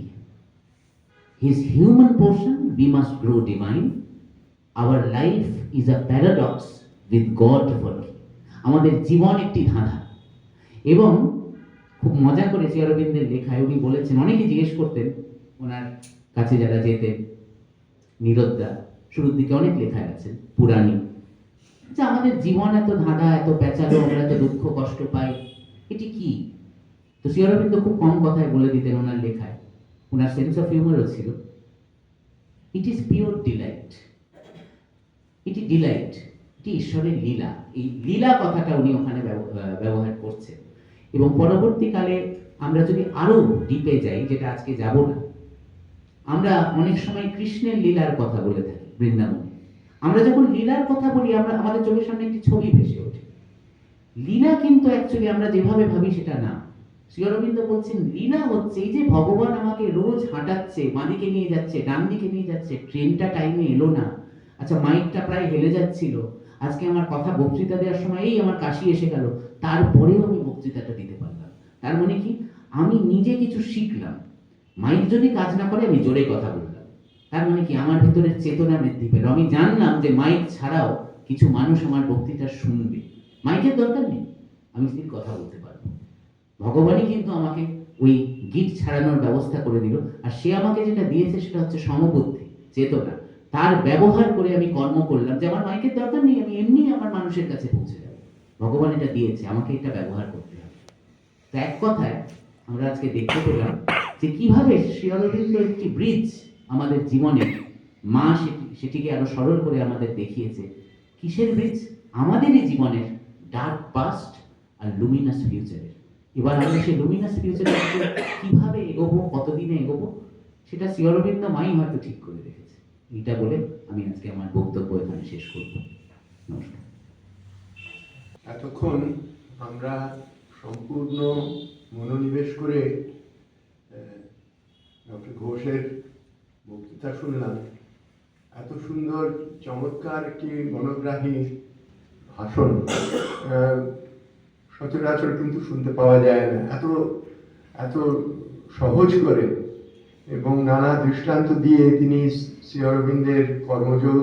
His human portion we must grow divine. Our life is a paradox with God for King. আমাদের জীবন একটি ধাঁধা। এবং খুব মজা করে শ্রী অরবিন্দের লেখায় উনি বলেছেন, অনেকে জিজ্ঞেস করতেন ওনার কাছে যারা যেতেন, নীরদা শুরুর দিকে অনেক লেখায় আছেন পুরাণী, যে আমাদের জীবন এত ধাঁধা, এত পেঁচালো, আমরা এত দুঃখ কষ্ট পাই, এটি কি? তো শ্রী অরবিন্দ খুব কম কথায় বলে দিতেন ওনার লেখায়, ওনার সেন্স অফ হিউমারও ছিল, ইট ইজ পিওর ডিলাইট। এটি ডিলাইট, এটি ঈশ্বরের লীলা। এই লীলা কথাটা উনি ওখানে ব্যবহার করছেন। এবং পরবর্তীকালে আমরা যদি আরো ডিপে যাই, যেটা আজকে যাব না, আমরা অনেক সময় কৃষ্ণের লীলার কথা বলে থাকি বৃন্দাবনে। আমরা যখন লীলার কথা বলি, আমরা আমাদের চোখের সামনে একটি ছবি ভেসে ওঠে। লীলা কিন্তু অ্যাকচুয়ালি আমরা যেভাবে ভাবি সেটা না। শ্রী অরবিন্দ বলছেন লীলা হচ্ছে এই যে ভগবান আমাকে রোজ হাঁটাচ্ছে, বাঁদিকে নিয়ে যাচ্ছে, ডান দিকে নিয়ে যাচ্ছে, ট্রেনটা টাইমে এলো না, আচ্ছা মাইকটা প্রায় হেলে যাচ্ছিল, আজকে আমার কথা বক্তৃতা দেওয়ার সময় এই আমার কাশি এসে গেল, তারপরেও আমি বক্তৃতাটা দিতে পারলাম। তার মানে কি? আমি নিজে কিছু শিখলাম। মাইক যদি কাজ না করে আমি জোরে কথা বললাম, তার মানে কি? আমার ভেতরের চেতনা বৃদ্ধি পেল। আমি জানলাম যে মাইক ছাড়াও কিছু মানুষ আমার বক্তৃতা শুনবে, মাইকের দরকার নেই, আমি স্থির কথা বলতে পারবো। ভগবানই কিন্তু আমাকে ওই গীত ছাড়ানোর ব্যবস্থা করে দিল। আর সে আমাকে যেটা দিয়েছে সেটা হচ্ছে সমবুদ্ধি, চেতনা। তার ব্যবহার করে আমি কর্ম করলাম, যে আমার মাইকের দরকার নেই, আমি এমনি আমার মানুষের কাছে পৌঁছে যাব। ভগবান এটা দিয়েছে, আমাকে এটা ব্যবহার করতে হবে। তো এক কথায় আমরা আজকে দেখতে পেলাম যে কিভাবে শ্রী অরবিন্দ একটি ব্রিজ আমাদের জীবনে, মা সেটিকে আরো সরল করে আমাদের দেখিয়েছে। কিসের ব্রিজ? আমাদেরই জীবনের ডার্ক পাস্ট আর লুমিনাস ফিউচারের। এবার আমরা সেই লুমিনাস ফিউচারে কিভাবে এগোবো, কতদিনে এগোবো, সেটা শ্রী অরবিন্দ মাই হয়তো ঠিক করে রেখেছে। এটা বলে আমি আজকে আমার বক্তব্য এখানে শেষ করব। নমস্কার। এতক্ষণ আমরা সম্পূর্ণ মনোনিবেশ করে ডক্টর ঘোষের বক্তৃতা শুনলাম। এত সুন্দর চমৎকার একটি মনোগ্রাহী ভাষণ সচরাচর কিন্তু শুনতে পাওয়া যায় না, এত সহজ করে এবং নানা দৃষ্টান্ত দিয়ে তিনি শ্রী অরবিন্দের কর্মযোগ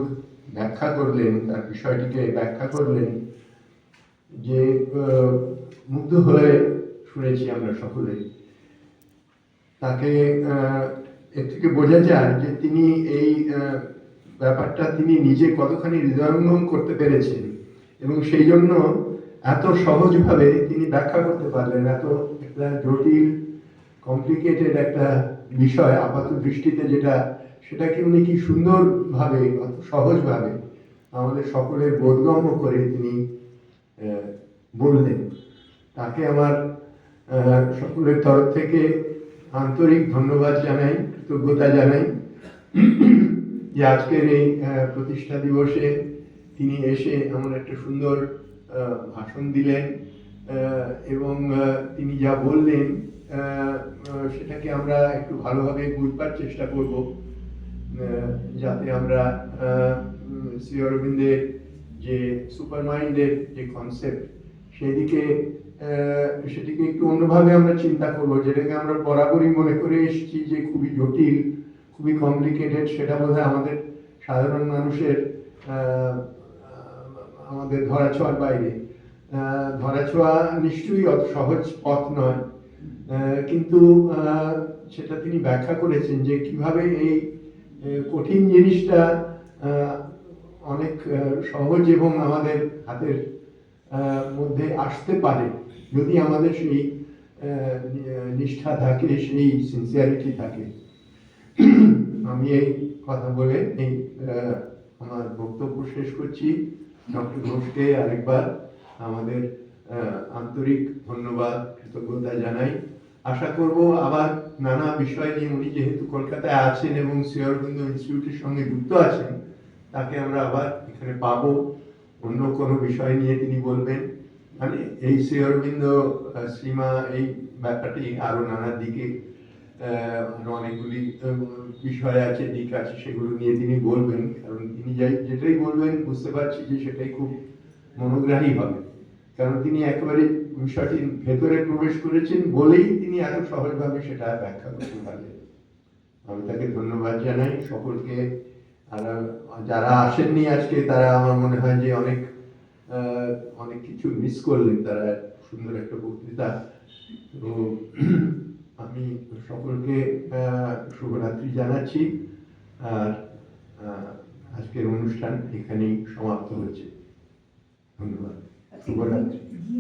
ব্যাখ্যা করলেন, তার বিষয়টিকে ব্যাখ্যা করলেন, যে মুগ্ধ হয়ে শুনেছি আমরা সকলে। তাকে এর থেকে বোঝা যায় যে তিনি এই ব্যাপারটা তিনি নিজে কতখানি হৃদয়ঙ্গম করতে পেরেছেন, এবং সেই জন্য এত সহজভাবে তিনি ব্যাখ্যা করতে পারলেন। এত একটা জটিল কমপ্লিকেটেড একটা বিষয় আপাত দৃষ্টিতে যেটা, সেটাকে উনি কি সুন্দরভাবে, অত সহজভাবে আমাদের সকলের বোধগম্য করে তিনি বললেন। তাকে আমার সকলের তরফ থেকে আন্তরিক ধন্যবাদ জানাই, কৃতজ্ঞতা জানাই যে আজকের এই প্রতিষ্ঠা দিবসে তিনি এসে এমন একটা সুন্দর ভাষণ দিলেন, এবং তিনি যা বললেন সেটাকে আমরা একটু ভালোভাবে বুঝবার চেষ্টা করব, যাতে আমরা শ্রী অরবিন্দের যে সুপার মাইন্ডের যে কনসেপ্ট সেটিকে একটু অন্যভাবে আমরা চিন্তা করব। যেটাকে আমরা বরাবরই মনে করে এসেছি যে খুবই জটিল, খুবই কমপ্লিকেটেড, সেটা বোধহয় আমাদের সাধারণ মানুষের আমাদের ধরাছোঁয়ার বাইরে। ধরাছোঁয়া নিশ্চয়ই অত সহজ পথ নয়, কিন্তু সেটা তিনি ব্যাখ্যা করেছেন যে কিভাবে এই কঠিন জিনিসটা অনেক সহজ এবং আমাদের হাতের মধ্যে আসতে পারে, যদি আমাদের সেই নিষ্ঠা থাকে, সেই সিনসিয়ারিটি থাকে। আমি এই কথা বলে এই আমার বক্তব্য শেষ করছি। ডক্টর ঘোষকে আরেকবার আমাদের আন্তরিক ধন্যবাদ, কৃতজ্ঞতা জানাই। আশা করব আবার নানা বিষয় নিয়ে, উনি যেহেতু কলকাতায় আছেন এবং শ্রী অরবিন্দ ইনস্টিটিউটের সঙ্গে যুক্ত আছেন, তাকে আমরা আবার এখানে পাবো। অন্য কোনো বিষয় নিয়ে তিনি বলবেন, মানে এই শ্রী অরবিন্দ শ্রীমা এই ব্যাপারটি আরো নানা দিকে আরো অনেকগুলি বিষয় আছে, দিক আছে, সেগুলো নিয়ে তিনি বলবেন। কারণ তিনি যেটাই বলবেন বুঝতে পারছি যে সেটাই খুব মনোগ্রাহী হবে, কারণ তিনি একেবারে বিষয়টির ভেতরে প্রবেশ করেছেন বলেই তিনি এত সহজভাবে সেটা ব্যাখ্যা করতে পারলেন। আমি তাকে ধন্যবাদ জানাই। সকলকে, আর যারা আসেননি আজকে, তারা আমার মনে হয় যে অনেক কিছু মিস করলেন। তারা সুন্দর একটা বক্তৃতা। তো আমি সকলকে শুভরাত্রি জানাচ্ছি, আর আজকের অনুষ্ঠান এখানেই সমাপ্ত হচ্ছে। ধন্যবাদ, শুভরাত্রি।